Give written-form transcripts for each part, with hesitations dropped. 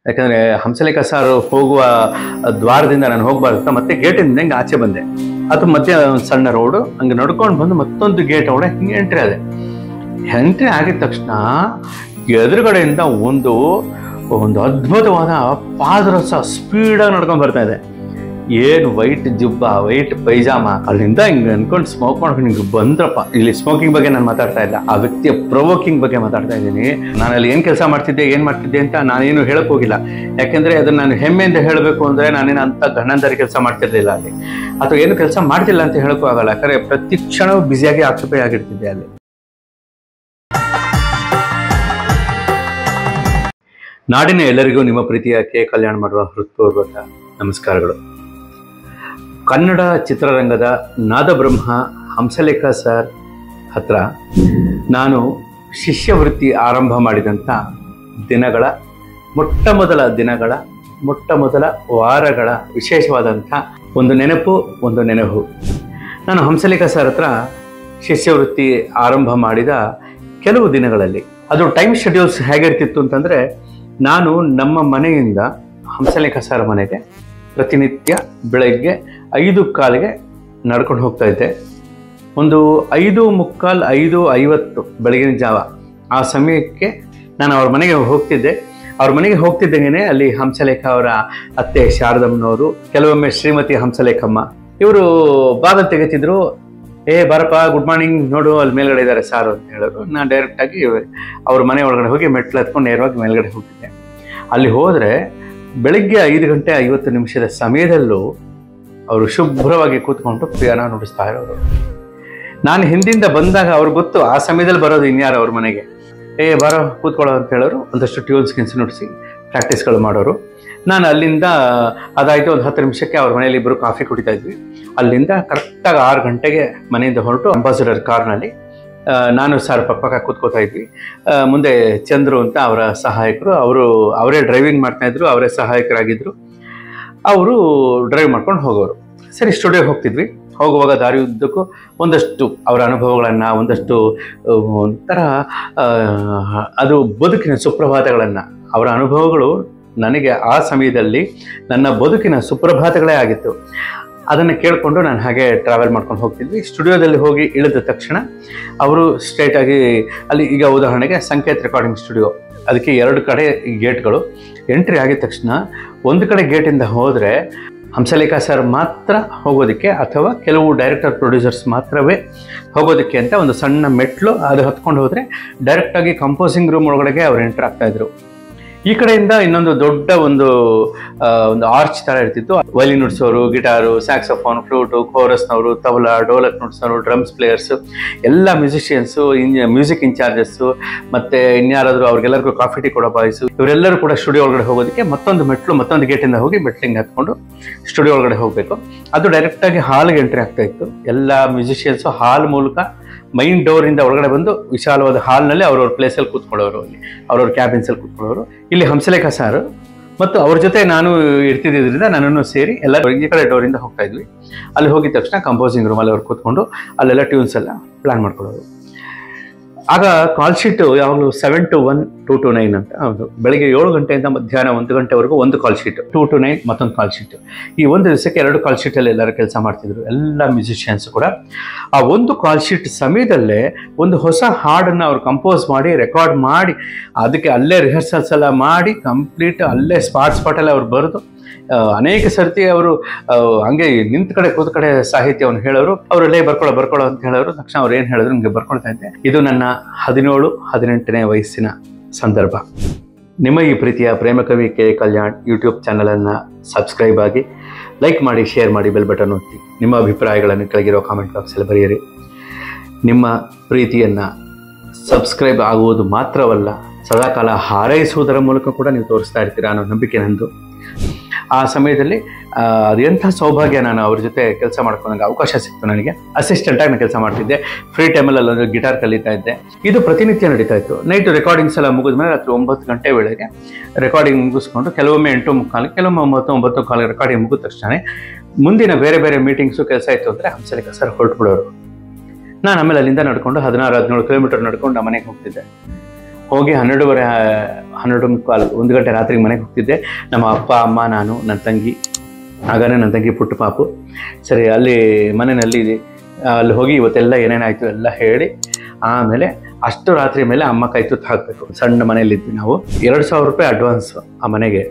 ಯಾಕಂದರೆ ಹಂಸಲೇಖ ಸಾರು ಹೋಗುವ ದ್ವಾರದಿಂದ ನಾನು ಹೋಗಬಾರ್ದು, ಮತ್ತೆ ಗೇಟಿಂದ ಹಿಂಗೆ ಆಚೆ ಬಂದೆ. ಅದು ಮಧ್ಯೆ ಒಂದು ಸಣ್ಣ ರೋಡು, ಹಂಗೆ ನಡ್ಕೊಂಡು ಬಂದು ಮತ್ತೊಂದು ಗೇಟ್ ಒಳಗೆ ಹಿಂಗೆ ಎಂಟ್ರಿ ಆದೆ. ಎಂಟ್ರಿ ಆಗಿದ ತಕ್ಷಣ ಎದುರುಗಡೆಯಿಂದ ಒಂದು ಅದ್ಭುತವಾದ ಪಾದರಸ ಸ್ಪೀಡಾಗಿ ನಡ್ಕೊಂಡು ಬರ್ತಾ ಇದೆ. ಏನು ವೈಟ್ ಜುಬ್ಬ, ವೈಟ್ ಪೈಜಾಮ, ಅಲ್ಲಿಂದ ಹಿಂಗೆ ಅನ್ಕೊಂಡು ಸ್ಮೋಕ್ ಮಾಡ್ಕೊಂಡು ಹಿಂಗೆ ಬಂದ್ರಪ್ಪ. ಇಲ್ಲಿ ಸ್ಮೋಕಿಂಗ್ ಬಗ್ಗೆ ನಾನು ಮಾತಾಡ್ತಾ ಇಲ್ಲ, ಆ ವ್ಯಕ್ತಿಯ ಪ್ರೊವೋಕಿಂಗ್ ಬಗ್ಗೆ ಮಾತಾಡ್ತಾ ಇದ್ದೀನಿ. ನಾನು ಅಲ್ಲಿ ಏನು ಕೆಲಸ ಮಾಡ್ತಿದ್ದೆ, ಏನು ಮಾಡ್ತಿದ್ದೆ ಅಂತ ನಾನೇನು ಹೇಳಕ್ ಹೋಗಿಲ್ಲ. ಯಾಕೆಂದ್ರೆ ಅದನ್ನ ನಾನು ಹೆಮ್ಮೆಯಿಂದ ಹೇಳಬೇಕು ಅಂದ್ರೆ ನಾನೇನು ಅಂತ ಗಂಡಂದರಿ ಕೆಲಸ ಮಾಡ್ತಿರ್ಲಿಲ್ಲ ಅಲ್ಲಿ, ಅಥವಾ ಏನು ಕೆಲಸ ಮಾಡ್ತಿಲ್ಲ ಅಂತ ಹೇಳಕ್ಕೂ ಆಗಲ್ಲ. ಯಾಕಂದ್ರೆ ಪ್ರತಿ ಕ್ಷಣವೂ ಬ್ಯುಸಿಯಾಗಿ ಆಕ್ಯುಪೈ ಆಗಿರ್ತಿದ್ದೆ ಅಲ್ಲಿ. ನಾಡಿನ ಎಲ್ಲರಿಗೂ ನಿಮ್ಮ ಪ್ರೀತಿಯ ಕೆ ಕಲ್ಯಾಣ ಮಾಡುವ ಹೃತ್ಪೂರ್ವಕ ನಮಸ್ಕಾರಗಳು. ಕನ್ನಡ ಚಿತ್ರರಂಗದ ನಾದಬ್ರಹ್ಮ ಹಂಸಲೇಖ ಸರ್ ಹತ್ರ ನಾನು ಶಿಷ್ಯವೃತ್ತಿ ಆರಂಭ ಮಾಡಿದಂಥ ದಿನಗಳ ಮೊಟ್ಟ ಮೊದಲ ವಾರಗಳ ವಿಶೇಷವಾದಂಥ ಒಂದು ನೆನಹು. ನಾನು ಹಂಸಲೇಖ ಸರ್ ಹತ್ರ ಶಿಷ್ಯವೃತ್ತಿ ಆರಂಭ ಮಾಡಿದ ಕೆಲವು ದಿನಗಳಲ್ಲಿ ಅದು ಟೈಮ್ ಶೆಡ್ಯೂಲ್ಸ್ ಹೇಗಿರ್ತಿತ್ತು ಅಂತಂದರೆ, ನಾನು ನಮ್ಮ ಮನೆಯಿಂದ ಹಂಸಲೇಖ ಸರ್ ಮನೆಗೆ ಪ್ರತಿನಿತ್ಯ ಬೆಳಗ್ಗೆ 5:15 ನಡ್ಕೊಂಡು ಹೋಗ್ತಾ ಇದ್ದೆ. ಒಂದು 5:45, 5:50 ಬೆಳಗಿನ ಜಾವ ಆ ಸಮಯಕ್ಕೆ ನಾನು ಅವ್ರ ಮನೆಗೆ ಹೋಗ್ತಿದ್ದೆ. ಅವ್ರ ಮನೆಗೆ ಹೋಗ್ತಿದ್ದಂಗೆ ಅಲ್ಲಿ ಹಂಸಲೇಖ ಅವರ ಅತ್ತೆ ಶಾರದಮ್ಮನವರು, ಕೆಲವೊಮ್ಮೆ ಶ್ರೀಮತಿ ಹಂಸಲೇಖಮ್ಮ ಇವರು ಬಾಗಿಲು ತೆಗಿತಿದ್ರು. ಬಾರಪ್ಪ, ಗುಡ್ ಮಾರ್ನಿಂಗ್, ನೋಡು ಅಲ್ಲಿ ಮೇಲ್ಗಡೆ ಇದ್ದಾರೆ ಸಾರು ಅಂತ ಹೇಳೋರು. ನಾನು ಡೈರೆಕ್ಟಾಗಿ ಅವ್ರ ಮನೆ ಒಳಗಡೆ ಹೋಗಿ ಮೆಟ್ಲು ಹತ್ಕೊಂಡು ನೇರವಾಗಿ ಮೇಲ್ಗಡೆ ಹೋಗಿದ್ದೆ. ಅಲ್ಲಿ ಹೋದರೆ ಬೆಳಿಗ್ಗೆ 5:50 ಸಮಯದಲ್ಲೂ ಅವರು ಶುಭ್ರವಾಗಿ ಕೂತ್ಕೊಂಡು ಪಿಯಾನೋ ನುಡಿಸ್ತಾ ಇರೋರು. ನಾನು ಹಿಂದಿಂದ ಬಂದಾಗ ಅವ್ರಿಗೆ ಗೊತ್ತು ಆ ಸಮಯದಲ್ಲಿ ಬರೋದು ಇನ್ಯಾರು ಅವ್ರ ಮನೆಗೆ. ಬಾರೋ ಕೂತ್ಕೊಳ್ಳೋ ಅಂತ ಹೇಳೋರು. ಒಂದಷ್ಟು ಟ್ಯೂನ್ಸ್ ನುಡಿಸಿ ಪ್ರಾಕ್ಟೀಸ್ಗಳು ಮಾಡೋರು. ನಾನು ಅಲ್ಲಿಂದ ಅದಾಯಿತು, ಒಂದು 10 ನಿಮಿಷಕ್ಕೆ ಅವ್ರ ಮನೆಯಲ್ಲಿ ಇಬ್ಬರು ಕಾಫಿ ಕುಡಿತಾ ಇದ್ವಿ. ಅಲ್ಲಿಂದ ಕರೆಕ್ಟಾಗಿ 6 ಗಂಟೆಗೆ ಮನೆಯಿಂದ ಹೊರಟು ಅಂಬಾಸಿಡರ್ ಕಾರ್ನಲ್ಲಿ ನಾನು ಸರ್ ಪಕ್ಕ ಕೂತ್ಕೋತಾ ಇದ್ವಿ. ಮುಂದೆ ಚಂದ್ರು ಅಂತ ಅವರ ಸಹಾಯಕರು, ಅವರೇ ಡ್ರೈವಿಂಗ್ ಮಾಡ್ತಾಯಿದ್ರು, ಅವರೇ ಸಹಾಯಕರಾಗಿದ್ದರು. ಅವರು ಡ್ರೈವ್ ಮಾಡ್ಕೊಂಡು ಹೋಗೋರು. ಸರಿ, ಸ್ಟುಡಿಯೋಗೆ ಹೋಗ್ತಿದ್ವಿ. ಹೋಗುವಾಗ ದಾರಿ ಉದ್ದಕ್ಕೂ ಒಂದಷ್ಟು ಅವರ ಅನುಭವಗಳನ್ನು, ಒಂದಷ್ಟು ಒಂಥರ ಅದು ಬದುಕಿನ ಸುಪ್ರಭಾತಗಳನ್ನು, ಅವರ ಅನುಭವಗಳು ನನಗೆ ಆ ಸಮಯದಲ್ಲಿ ನನ್ನ ಬದುಕಿನ ಸುಪ್ರಭಾತಗಳೇ ಆಗಿತ್ತು. ಅದನ್ನು ಕೇಳಿಕೊಂಡು ನಾನು ಹಾಗೆ ಟ್ರಾವೆಲ್ ಮಾಡ್ಕೊಂಡು ಹೋಗ್ತಿದ್ವಿ. ಸ್ಟುಡಿಯೋದಲ್ಲಿ ಹೋಗಿ ಇಳಿದ ತಕ್ಷಣ ಅವರು ಸ್ಟ್ರೈಟಾಗಿ ಅಲ್ಲಿ, ಈಗ ಉದಾಹರಣೆಗೆ ಸಂಕೇತ್ ರೆಕಾರ್ಡಿಂಗ್ ಸ್ಟುಡಿಯೋ, ಅದಕ್ಕೆ 2 ಕಡೆ ಗೇಟ್ಗಳು. ಎಂಟ್ರಿ ಆಗಿದ ತಕ್ಷಣ ಒಂದು ಕಡೆ ಗೇಟಿಂದ ಹೋದರೆ ಹಂಸಲೇಖ ಸರ್ ಮಾತ್ರ ಹೋಗೋದಕ್ಕೆ, ಅಥವಾ ಕೆಲವು ಡೈರೆಕ್ಟರ್ ಪ್ರೊಡ್ಯೂಸರ್ಸ್ ಮಾತ್ರವೇ ಹೋಗೋದಕ್ಕೆ ಅಂತ ಒಂದು ಸಣ್ಣ ಮೆಟ್ಲು, ಅದು ಹತ್ಕೊಂಡು ಹೋದರೆ ಡೈರೆಕ್ಟಾಗಿ ಕಂಪೋಸಿಂಗ್ ರೂಮ್ ಒಳಗಡೆಗೆ ಅವ್ರು ಎಂಟ್ರ್ ಆಗ್ತಾಯಿದ್ರು. ಈ ಕಡೆಯಿಂದ ಇನ್ನೊಂದು ದೊಡ್ಡ ಒಂದು ಆರ್ಚ್ ಥರ ಇರ್ತಿತ್ತು. ವೈಲಿನ್ ನುಡಿಸೋರು, ಗಿಟಾರು, ಸ್ಯಾಕ್ಸೋಫೋನ್, ಫ್ಲೂಟು, ಕೋರಸ್ನವರು, ತಬಲಾ, ಡೋಲಕ್ ನುಡಿಸೋರು, ಡ್ರಮ್ಸ್ ಪ್ಲೇಯರ್ಸು, ಎಲ್ಲ ಮ್ಯೂಸಿಷಿಯನ್ಸು, ಮ್ಯೂಸಿಕ್ ಇನ್ಚಾರ್ಜಸ್ಸು, ಮತ್ತು ಇನ್ಯಾರಾದರೂ ಅವ್ರಿಗೆಲ್ಲರಿಗೂ ಕಾಫಿ ಟೀ ಕೊಡೋ ಬಾಯ್ಸು, ಇವರೆಲ್ಲರೂ ಕೂಡ ಸ್ಟುಡಿಯೋ ಒಳಗಡೆ ಹೋಗೋದಕ್ಕೆ ಮತ್ತೊಂದು ಗೇಟಿಂದ ಹೋಗಿ ಮೆಟ್ಲಿಂಗ್ ಹತ್ಕೊಂಡು ಸ್ಟುಡಿಯೋ ಒಳಗಡೆ ಹೋಗಬೇಕು. ಅದು ಡೈರೆಕ್ಟಾಗಿ ಹಾಲ್ಗೆ ಎಂಟ್ರಿ ಆಗ್ತಾ ಇತ್ತು. ಎಲ್ಲ ಮ್ಯೂಸಿಷಿಯನ್ಸು ಹಾಲ್ ಮೂಲಕ ಮೈನ್ ಡೋರಿಂದ ಒಳಗಡೆ ಬಂದು ವಿಶಾಲವಾದ ಹಾಲ್ನಲ್ಲಿ ಅವ್ರವ್ರ ಪ್ಲೇಸಲ್ಲಿ ಕೂತ್ಕೊಳ್ಳೋರು, ಅಲ್ಲಿ ಅವ್ರವ್ರ ಕ್ಯಾಬಿನ್ಸಲ್ಲಿ ಕೂತ್ಕೊಳ್ಳೋರು. ಇಲ್ಲಿ ಹಂಸಲೇಖ ಸಾರು ಮತ್ತು ಅವ್ರ ಜೊತೆ ನಾನು ಇರ್ತಿದ್ದರಿಂದ ನನ್ನನ್ನು ಸೇರಿ ಎಲ್ಲ ಈ ಕಡೆ ಡೋರಿಂದ ಹೋಗ್ತಾ ಇದ್ವಿ. ಅಲ್ಲಿ ಹೋಗಿದ ತಕ್ಷಣ ಕಂಪೋಸಿಂಗ್ ರೂಮಲ್ಲಿ ಅವ್ರು ಕೂತ್ಕೊಂಡು ಅಲ್ಲೆಲ್ಲ ಟ್ಯೂನ್ಸ್ ಎಲ್ಲ ಪ್ಲ್ಯಾನ್ ಮಾಡ್ಕೊಳ್ಳೋರು. ಆಗ ಕಾಲ್ ಶೀಟು ಯಾವಾಗಲೂ 7 to 1, 2 to 9 ಅಂತ. ಹೌದು, ಬೆಳಿಗ್ಗೆ 7 ಗಂಟೆಯಿಂದ ಮಧ್ಯಾಹ್ನ 1 ಗಂಟೆವರೆಗೂ ಒಂದು ಕಾಲ್ ಶೀಟು, 2 to 9 ಮತ್ತೊಂದು ಕಾಲ್ ಶೀಟು. ಈ ಒಂದು ದಿವಸಕ್ಕೆ 2 ಕಾಲ್ ಶೀಟಲ್ಲಿ ಎಲ್ಲರೂ ಕೆಲಸ ಮಾಡ್ತಿದ್ರು, ಎಲ್ಲ ಮ್ಯೂಸಿಷಿಯನ್ಸ್ ಕೂಡ. ಆ ಒಂದು ಕಾಲ್ ಶೀಟ್ ಸಮಯದಲ್ಲೇ ಒಂದು ಹೊಸ ಹಾಡನ್ನು ಅವ್ರು ಕಂಪೋಸ್ ಮಾಡಿ, ರೆಕಾರ್ಡ್ ಮಾಡಿ, ಅದಕ್ಕೆ ಅಲ್ಲೇ ರಿಹರ್ಸಲ್ಸ್ ಎಲ್ಲ ಮಾಡಿ, ಕಂಪ್ಲೀಟ್ ಅಲ್ಲೇ ಸ್ಪಾಟಲ್ಲೇ ಅವ್ರು ಬರೆದು, ಅನೇಕ ಸರ್ತಿ ಅವರು ಹಂಗೆ ನಿಂತ ಕಡೆ ಕೂತ ಕಡೆ ಸಾಹಿತ್ಯವನ್ನು ಹೇಳೋರು. ಅವರಲ್ಲೇ ಬರ್ಕೊಳ್ಳೋ ಅಂತ ಹೇಳೋರು. ತಕ್ಷಣ ಅವ್ರು ಏನು ಹೇಳಿದ್ರು ನಿಮಗೆ ಬರ್ಕೊಳ್ತಾ ಇದ್ದೆ. ಇದು ನನ್ನ 17-18ನೇ ವಯಸ್ಸಿನ ಸಂದರ್ಭ. ನಿಮ್ಮ ಈ ಪ್ರೀತಿಯ ಪ್ರೇಮಕವಿ ಕೆ ಕಲ್ಯಾಣ್ ಯೂಟ್ಯೂಬ್ ಚಾನಲನ್ನು ಸಬ್ಸ್ಕ್ರೈಬ್ ಆಗಿ, ಲೈಕ್ ಮಾಡಿ, ಶೇರ್ ಮಾಡಿ, ಬೆಲ್ ಬಟನ್ ಒತ್ತಿ. ನಿಮ್ಮ ಅಭಿಪ್ರಾಯಗಳನ್ನು ಕೆಳಗಿರೋ ಕಾಮೆಂಟ್ ಬಾಕ್ಸಲ್ಲಿ ಬರೆಯಿರಿ. ನಿಮ್ಮ ಪ್ರೀತಿಯನ್ನು ಸಬ್ಸ್ಕ್ರೈಬ್ ಆಗುವುದು ಮಾತ್ರವಲ್ಲ, ಸದಾಕಾಲ ಹಾರೈಸುವುದರ ಮೂಲಕ ಕೂಡ ನೀವು ತೋರಿಸ್ತಾ ಇರ್ತೀರಾ ಅನ್ನೋ ನಂಬಿಕೆ ನಂದು. ಆ ಸಮಯದಲ್ಲಿ ಅದೆಂಥ ಸೌಭಾಗ್ಯ, ನಾನು ಅವ್ರ ಜೊತೆ ಕೆಲಸ ಮಾಡ್ಕೊಂಡಂಗೆ ಅವಕಾಶ ಸಿಕ್ತು ನನಗೆ. ಅಸಿಸ್ಟೆಂಟಾಗಿ ನಾನು ಕೆಲಸ ಮಾಡ್ತಿದ್ದೆ. ಫ್ರೀ ಟೈಮಲ್ಲಿ ಅಲ್ಲೊಂದು ಗಿಟಾರ್ ಕಲಿತಾ ಇದ್ದೆ. ಇದು ಪ್ರತಿನಿತ್ಯ ನಡೀತಾ ಇತ್ತು. ನೈಟು ರೆಕಾರ್ಡಿಂಗ್ಸ್ ಎಲ್ಲ ಮುಗಿದ ಮೇಲೆ ರಾತ್ರಿ 9 ಗಂಟೆ ವೇಳೆಗೆ ರೆಕಾರ್ಡಿಂಗ್ ಮುಗಿಸ್ಕೊಂಡು, ಕೆಲವೊಮ್ಮೆ 8:45, ಕೆಲವೊಮ್ಮೆ 9:45 ರೆಕಾರ್ಡಿಂಗ್ ಮುಗಿದ ತಕ್ಷಣ ಮುಂದಿನ ಬೇರೆ ಮೀಟಿಂಗ್ಸು ಕೆಲಸ ಇತ್ತು ಅಂದರೆ ಹಂಸಲೇಖ ಸರ್ ಹೊರಟುಬಿಡೋರು. ನಾನು ಆಮೇಲೆ ಅಲ್ಲಿಂದ ನಡ್ಕೊಂಡು 16-17 ಕಿಲೋಮೀಟರ್ ನಡ್ಕೊಂಡು ಮನೆಗೆ ಹೋಗ್ತಿದ್ದೆ. ಹೋಗಿ 12:30 12:15 1 ಗಂಟೆ ರಾತ್ರಿಗೆ ಮನೆಗೆ ಹೋಗ್ತಿದ್ದೆ. ನಮ್ಮ ಅಪ್ಪ ಅಮ್ಮ ನಾನು ನನ್ನ ತಂಗಿ, ಆಗಾನೇ ನನ್ನ ತಂಗಿ ಪುಟ್ಟ ಪಾಪು. ಸರಿ, ಅಲ್ಲಿ ಮನೆಯಲ್ಲಿ ಅಲ್ಲಿ ಹೋಗಿ ಇವತ್ತೆಲ್ಲ ಏನೇನಾಯಿತು ಎಲ್ಲ ಹೇಳಿ ಆಮೇಲೆ ಅಷ್ಟು ರಾತ್ರಿ ಮೇಲೆ ಅಮ್ಮ ಕೈ ತುತ್ತು ಹಾಕಬೇಕು. ಸಣ್ಣ ಮನೆಯಲ್ಲಿದ್ವಿ ನಾವು. 2,000 ರೂಪಾಯಿ ಅಡ್ವಾನ್ಸ್ ಆ ಮನೆಗೆ,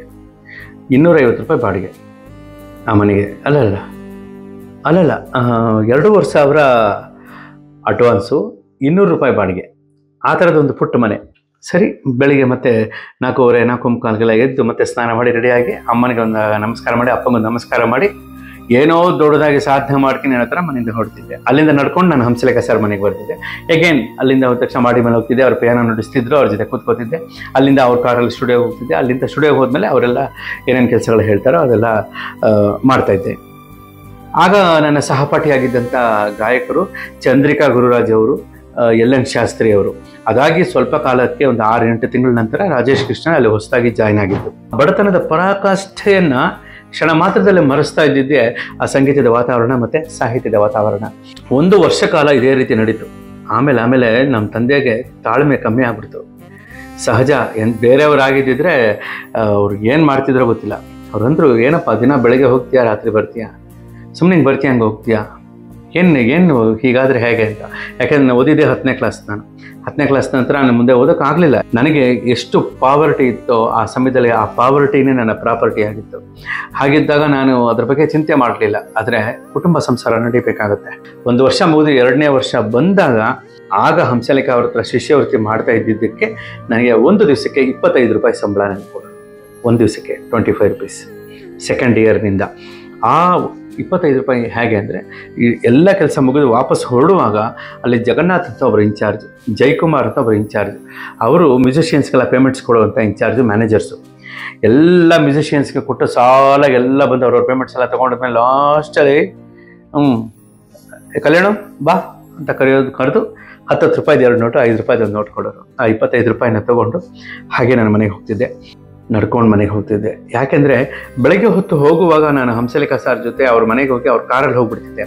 250 ರೂಪಾಯಿ ಬಾಡಿಗೆ ಆ ಮನೆಗೆ. ಅಲ್ಲಲ್ಲ 2,500 ಅಡ್ವಾನ್ಸು, 200 ರೂಪಾಯಿ ಬಾಡಿಗೆ. ಆ ಥರದೊಂದು ಪುಟ್ಟ ಮನೆ. ಸರಿ, ಬೆಳಿಗ್ಗೆ ಮತ್ತೆ 4:15 4:45 ಎದ್ದು ಮತ್ತೆ ಸ್ನಾನ ಮಾಡಿ ರೆಡಿಯಾಗಿ ಅಮ್ಮನಿಗೆ ಒಂದು ನಮಸ್ಕಾರ ಮಾಡಿ, ಅಪ್ಪಂಗೊಂದು ನಮಸ್ಕಾರ ಮಾಡಿ, ಏನೋ ದೊಡ್ಡದಾಗಿ ಸಾಧನೆ ಮಾಡ್ತೀನಿ ಅನ್ನೋ ಥರ ಮನೆಯಿಂದ ಹೊರಡ್ತಿದ್ದೆ. ಅಲ್ಲಿಂದ ನಡ್ಕೊಂಡು ನಾನು ಹಂಸಲೇಖ ಸರ್ ಮನೆಗೆ ಬರ್ತಿದ್ದೆ. ಎಗೇನ್ ಅಲ್ಲಿಂದ ಹೋದ ತಕ್ಷಣ ಮಾಡಿ ಮೇಲೆ ಹೋಗ್ತಿದ್ದೆ. ಅವ್ರ ಪಿಯಾನೋ ನುಡಿಸ್ತಿದ್ರು, ಅವ್ರ ಜೊತೆ ಕೂತ್ಕೋತಿದ್ದೆ. ಅಲ್ಲಿಂದ ಅವ್ರ ಕಾರಲ್ಲಿ ಸ್ಟುಡಿಯೋಗೆ ಹೋಗ್ತಿದ್ದೆ. ಅಲ್ಲಿಂದ ಸ್ಟುಡಿಯೋಗೆ ಹೋದ್ಮೇಲೆ ಅವರೆಲ್ಲ ಏನೇನು ಕೆಲಸಗಳು ಹೇಳ್ತಾರೋ ಅದೆಲ್ಲ ಮಾಡ್ತಾಯಿದ್ದೆ. ಆಗ ನನ್ನ ಸಹಪಾಠಿಯಾಗಿದ್ದಂಥ ಗಾಯಕರು ಚಂದ್ರಿಕಾ ಗುರುರಾಜ್ ಅವರು, LN ಶಾಸ್ತ್ರಿ ಅವರು. ಅದಾಗಿ ಸ್ವಲ್ಪ ಕಾಲಕ್ಕೆ ಒಂದು 6-8 ತಿಂಗಳ ನಂತರ ರಾಜೇಶ್ ಕೃಷ್ಣ ಅಲ್ಲಿ ಹೊಸದಾಗಿ ಜಾಯ್ನ್ ಆಗಿದ್ದು. ಬಡತನದ ಪರಾಕಾಷ್ಠೆಯನ್ನು ಕ್ಷಣ ಮಾತ್ರದಲ್ಲೇ ಮರೆಸ್ತಾ ಇದ್ದಿದ್ದೆ ಆ ಸಂಗೀತದ ವಾತಾವರಣ ಮತ್ತು ಸಾಹಿತ್ಯದ ವಾತಾವರಣ. 1 ವರ್ಷ ಕಾಲ ಇದೇ ರೀತಿ ನಡೀತು. ಆಮೇಲೆ ನಮ್ಮ ತಂದೆಗೆ ತಾಳ್ಮೆ ಕಮ್ಮಿ ಆಗ್ಬಿಡ್ತು. ಸಹಜ, ಬೇರೆಯವರಾಗಿದ್ದಿದ್ರೆ ಅವ್ರಿಗೆ ಏನು ಮಾಡ್ತಿದ್ರೋ ಗೊತ್ತಿಲ್ಲ. ಅವ್ರಂದ್ರು, ಏನಪ್ಪ ದಿನ ಬೆಳಗ್ಗೆ ಹೋಗ್ತೀಯಾ ರಾತ್ರಿ ಬರ್ತೀಯಾ, ಸುಮ್ಮನೆ ಬರ್ತೀಯ ಹಂಗೆ ಹೋಗ್ತೀಯಾ, ಏನು ಹೀಗಾದರೆ ಹೇಗೆ ಅಂತ. ಯಾಕೆಂದರೆ ನಾನು ಓದಿದ್ದೆ 10ನೇ ಕ್ಲಾಸ್. ನಾನು 10ನೇ ಕ್ಲಾಸ್ ನಂತರ ನಾನು ಮುಂದೆ ಓದೋಕ್ಕಾಗಲಿಲ್ಲ. ನನಗೆ ಎಷ್ಟು ಪಾವರ್ಟಿ ಇತ್ತೋ ಆ ಸಮಯದಲ್ಲಿ ಆ ಪಾವರ್ಟಿನೇ ನನ್ನ ಪ್ರಾಪರ್ಟಿ ಆಗಿತ್ತು. ಹಾಗಿದ್ದಾಗ ನಾನು ಅದ್ರ ಬಗ್ಗೆ ಚಿಂತೆ ಮಾಡಲಿಲ್ಲ. ಆದರೆ ಕುಟುಂಬ ಸಂಸಾರ ನಡೀಬೇಕಾಗುತ್ತೆ. 1 ವರ್ಷ ಮುಗಿದು 2ನೇ ವರ್ಷ ಬಂದಾಗ ಆಗ ಹಂಸಲೇಖ ಅವ್ರ ಹತ್ರ ಶಿಷ್ಯವೃತ್ತಿ ಮಾಡ್ತಾ ಇದ್ದಿದ್ದಕ್ಕೆ ನನಗೆ ಒಂದು ದಿವಸಕ್ಕೆ 25 ರೂಪಾಯಿ ಸಂಬಳ ನನಗೆ ಕೊಡೋದು. ಒಂದು ದಿವಸಕ್ಕೆ 25 ರೂಪೀಸ್ ಸೆಕೆಂಡ್ ಇಯರ್ನಿಂದ. ಆ 25 ರೂಪಾಯಿ ಹೇಗೆ ಅಂದರೆ, ಈ ಎಲ್ಲ ಕೆಲಸ ಮುಗಿದು ವಾಪಸ್ ಹೊರಡುವಾಗ ಅಲ್ಲಿ ಜಗನ್ನಾಥ್ ಅಂತ ಒಬ್ಬರು ಇನ್ಚಾರ್ಜ್, ಜಯಕುಮಾರ್ ಅಂತ ಒಬ್ಬರು ಇನ್ಚಾರ್ಜ್, ಅವರು ಮ್ಯೂಸಿಷಿಯನ್ಸ್ಗೆಲ್ಲ ಪೇಮೆಂಟ್ಸ್ ಕೊಡುವಂಥ ಇನ್ಚಾರ್ಜು, ಮ್ಯಾನೇಜರ್ಸು. ಎಲ್ಲ ಮ್ಯೂಸಿಷಿಯನ್ಸ್ಗೆ ಕೊಟ್ಟು ಸಾಲಾಗೆಲ್ಲ ಬಂದು ಅವ್ರವ್ರ ಪೇಮೆಂಟ್ಸ್ ಎಲ್ಲ ತೊಗೊಂಡ್ಮೇಲೆ ಲಾಸ್ಟಲ್ಲಿ ಕಲ್ಯಾಣ ಬಾ ಅಂತ ಕರೆದು 10 ರೂಪಾಯಿದು 2 ನೋಟು, 5 ರೂಪಾಯಿದು 1 ನೋಟ್ ಕೊಡೋರು. ಆ 25 ರೂಪಾಯಿನ ತೊಗೊಂಡು ಹಾಗೆ ನಾನು ಮನೆಗೆ ಹೋಗ್ತಿದ್ದೆ, ನಡ್ಕೊಂಡು ಮನೆಗೆ ಹೋಗ್ತಿದ್ದೆ. ಯಾಕೆಂದರೆ ಬೆಳಗ್ಗೆ ಹೊತ್ತು ಹೋಗುವಾಗ ನಾನು ಹಂಸಲೇಖ ಸರ್ ಜೊತೆ ಅವ್ರ ಮನೆಗೆ ಹೋಗಿ ಅವ್ರ ಕಾರಲ್ಲಿ ಹೋಗ್ಬಿಡ್ತಿದ್ದೆ.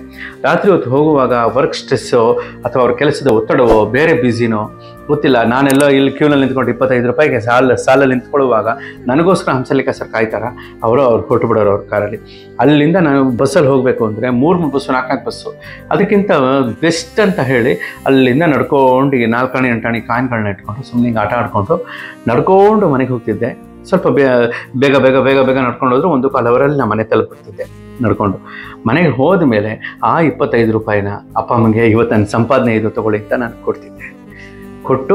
ರಾತ್ರಿ ಹೊತ್ತು ಹೋಗುವಾಗ ವರ್ಕ್ ಸ್ಟ್ರೆಸ್ಸೋ ಅಥವಾ ಅವ್ರ ಕೆಲಸದ ಒತ್ತಡವೋ ಬೇರೆ ಬ್ಯುಸಿನೋ ಗೊತ್ತಿಲ್ಲ, ನಾನೆಲ್ಲ ಇಲ್ಲಿ ಕ್ಯೂನಲ್ಲಿ ನಿಂತ್ಕೊಂಡು 25 ರೂಪಾಯಿಗೆ ಸಾಲಲ್ಲಿ ನಿಂತ್ಕೊಳ್ಳುವಾಗ ನನಗೋಸ್ಕರ ಹಂಸಲೇಖ ಸರ್ ಕಾಯ್ತಾರ. ಅವ್ರು ಹೊರಟು ಬಿಡೋರು ಅವ್ರ ಕಾರಲ್ಲಿ. ಅಲ್ಲಿಂದ ನಾನು ಬಸ್ಸಲ್ಲಿ ಹೋಗಬೇಕು ಅಂದರೆ 3 ಬಸ್ಸು 4 ಬಸ್ಸು. ಅದಕ್ಕಿಂತ ಬೆಸ್ಟ್ ಅಂತ ಹೇಳಿ ಅಲ್ಲಿಂದ ನಡ್ಕೊಂಡು 4 ಆಣೆ 8 ಆಣೆ ಕಾಯಿನ್ಗಳನ್ನ ಇಟ್ಕೊಂಡು ಸುಮ್ಮನೆ ಆಟ ಆಡಿಕೊಂಡು ನಡ್ಕೊಂಡು ಮನೆಗೆ ಹೋಗ್ತಿದ್ದೆ. ಸ್ವಲ್ಪ ಬೇಗ ನಡ್ಕೊಂಡು ಹೋದ್ರೆ 1 ಅವರಲ್ಲಿ ನಾನು ಮನೆ ತಲುಪಿರ್ತಿದ್ದೆ ನಡ್ಕೊಂಡು. ಮನೆಗೆ ಹೋದ ಮೇಲೆ ಆ 25 ರೂಪಾಯಿನ ಅಪ್ಪ ಅಮ್ಮಂಗೆ ಇವತ್ತು ನನ್ನ ಸಂಪಾದನೆ ಇದು ತೊಗೊಳ್ಳಿ ಅಂತ ನಾನು ಕೊಡ್ತಿದ್ದೆ. ಕೊಟ್ಟು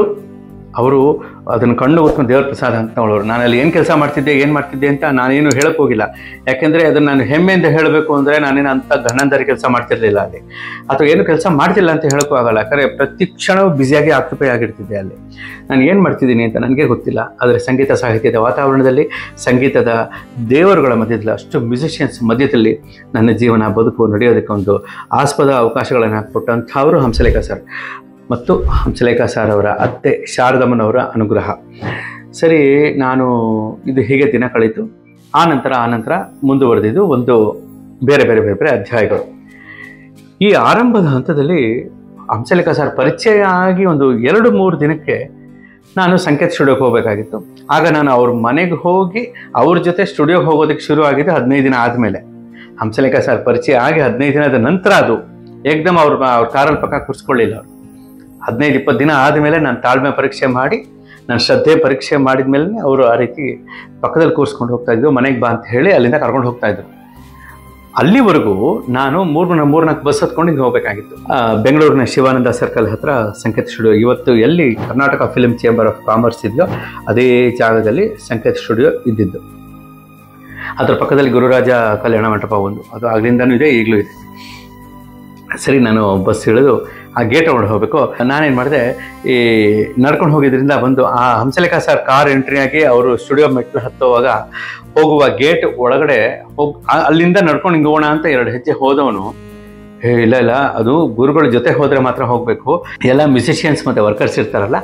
ಅವರು ಅದನ್ನು ಕಣ್ಣು ಹೊತ್ಕೊಂಡು ದೇವ್ರ ಪ್ರಸಾದ ಅಂತ ತಗೊಳ್ಳೋರು. ನಾನಲ್ಲಿ ಏನು ಕೆಲಸ ಮಾಡ್ತಿದ್ದೆ ಅಂತ ನಾನೇನು ಹೇಳಕ್ಕೆ ಹೋಗಿಲ್ಲ. ಯಾಕೆಂದರೆ ಅದನ್ನು ನಾನು ಹೆಮ್ಮೆಯಿಂದ ಹೇಳಬೇಕು ಅಂದರೆ ನಾನೇನು ಅಂಥ ಗಣಂದಾರಿ ಕೆಲಸ ಮಾಡ್ತಿರ್ಲಿಲ್ಲ ಅಲ್ಲಿ, ಅಥವಾ ಏನು ಕೆಲಸ ಮಾಡ್ತಿಲ್ಲ ಅಂತ ಹೇಳೋಕ್ಕೂ ಆಗಲ್ಲ. ಯಾಕಂದರೆ ಪ್ರತಿ ಕ್ಷಣವೂ ಬ್ಯುಸಿಯಾಗಿ ಆಕ್ಯುಪೈ ಆಗಿರ್ತಿದ್ದೆ ಅಲ್ಲಿ. ನಾನು ಏನು ಮಾಡ್ತಿದ್ದೀನಿ ಅಂತ ನನಗೆ ಗೊತ್ತಿಲ್ಲ. ಆದರೆ ಸಂಗೀತ ಸಾಹಿತ್ಯದ ವಾತಾವರಣದಲ್ಲಿ, ಸಂಗೀತದ ದೇವರುಗಳ ಮಧ್ಯದಲ್ಲಿ, ಅಷ್ಟು ಮ್ಯೂಸಿಷಿಯನ್ಸ್ ಮಧ್ಯದಲ್ಲಿ ನನ್ನ ಜೀವನ ಬದುಕು ನಡೆಯೋದಕ್ಕೆ ಒಂದು ಆಸ್ಪದ ಅವಕಾಶಗಳನ್ನು ಕೊಟ್ಟಂಥವರು ಹಂಸಲೇಖ ಸರ್ ಮತ್ತು ಹಂಸಲೇಖ ಸರ್ ಅವರ ಅತ್ತೆ ಶಾರದಮ್ಮನವರ ಅನುಗ್ರಹ. ಸರಿ, ನಾನು ಇದು ಹೀಗೆ ದಿನ ಕಳೀತು. ಆ ನಂತರ ಮುಂದುವರೆದಿದ್ದು ಒಂದು ಬೇರೆ ಅಧ್ಯಾಯಗಳು. ಈ ಆರಂಭದ ಹಂತದಲ್ಲಿ ಹಂಸಲೇಖ ಸರ್ ಪರಿಚಯ ಆಗಿ ಒಂದು 2-3 ದಿನಕ್ಕೆ ನಾನು ಸಂಕೇತ್ ಸ್ಟುಡಿಯೋಗೆ ಹೋಗಬೇಕಾಗಿತ್ತು. ಆಗ ನಾನು ಅವ್ರ ಮನೆಗೆ ಹೋಗಿ ಅವ್ರ ಜೊತೆ ಸ್ಟುಡಿಯೋಗೆ ಹೋಗೋದಕ್ಕೆ ಶುರು ಆಗಿದೆ 15 ದಿನ ಆದಮೇಲೆ. ಹಂಸಲೇಖ ಸರ್ ಪರಿಚಯ ಆಗಿ 15 ದಿನದ ನಂತರ ಅದು ಏಕ್ದಮ್ ಅವ್ರ ಕಾರಲ್ಲಿ ಪಕ್ಕ ಕೂರಿಸ್ಕೊಳ್ಳಿಲ್ಲ. ಅವರು 15-20 ದಿನ ಆದಮೇಲೆ ನಾನು ತಾಳ್ಮೆ ಪರೀಕ್ಷೆ ಮಾಡಿ, ನಾನು ಶ್ರದ್ಧೆ ಪರೀಕ್ಷೆ ಮಾಡಿದ ಮೇಲೆ ಅವರು ಆ ರೀತಿ ಪಕ್ಕದಲ್ಲಿ ಕೂರಿಸ್ಕೊಂಡು ಹೋಗ್ತಾಯಿದ್ರು. ಮನೆಗೆ ಬಾ ಅಂತ ಹೇಳಿ ಅಲ್ಲಿಂದ ಕರ್ಕೊಂಡು ಹೋಗ್ತಾಯಿದ್ರು. ಅಲ್ಲಿವರೆಗೂ ನಾನು 3-4 ಬಸ್ ಹತ್ಕೊಂಡು ಹಿಂಗೆ ಹೋಗಬೇಕಾಗಿತ್ತು. ಬೆಂಗಳೂರಿನ ಶಿವಾನಂದ ಸರ್ಕಲ್ ಹತ್ರ ಸಂಕೇತ್ ಸ್ಟುಡಿಯೋ, ಇವತ್ತು ಎಲ್ಲಿ Karnataka film chamber of commerce ಇದೆಯೋ ಅದೇ ಜಾಗದಲ್ಲಿ ಸಂಕೇತ್ ಸ್ಟುಡಿಯೋ ಇದ್ದಿದ್ದು. ಅದರ ಪಕ್ಕದಲ್ಲಿ ಗುರುರಾಜ ಕಲ್ಯಾಣ ಮಂಟಪ ಒಂದು, ಅದು ಆಗ್ಲಿಂದನೂ ಇದೆ, ಈಗಲೂ ಇದೆ. ಸರಿ, ನಾನು ಬಸ್ ಇಳಿದು ಆ ಗೇಟ್ ಒಳಗಡೆ ಹೋಗಬೇಕು. ನಾನೇನು ಮಾಡಿದೆ, ಈ ನಡ್ಕೊಂಡು ಹೋಗಿದ್ರಿಂದ ಬಂದು ಆ ಹಂಸಲೇಖ ಸರ್ ಕಾರ್ ಎಂಟ್ರಿ ಆಗಿ ಅವರು ಸ್ಟುಡಿಯೋ ಮೆಟ್ಲು ಹತ್ತುವಾಗ ಹೋಗುವ ಗೇಟ್ ಒಳಗಡೆ ಅಲ್ಲಿಂದ ನಡ್ಕೊಂಡು ಹಿಂಗೆ ಹೋಗೋಣ ಅಂತ 2 ಹೆಜ್ಜೆ ಹೋದವನು, ಇಲ್ಲ ಅದು ಗುರುಗಳ ಜೊತೆ ಹೋದರೆ ಮಾತ್ರ ಹೋಗಬೇಕು, ಎಲ್ಲ ಮ್ಯೂಸಿಷಿಯನ್ಸ್ ಮತ್ತು ವರ್ಕರ್ಸ್ ಇರ್ತಾರಲ್ಲ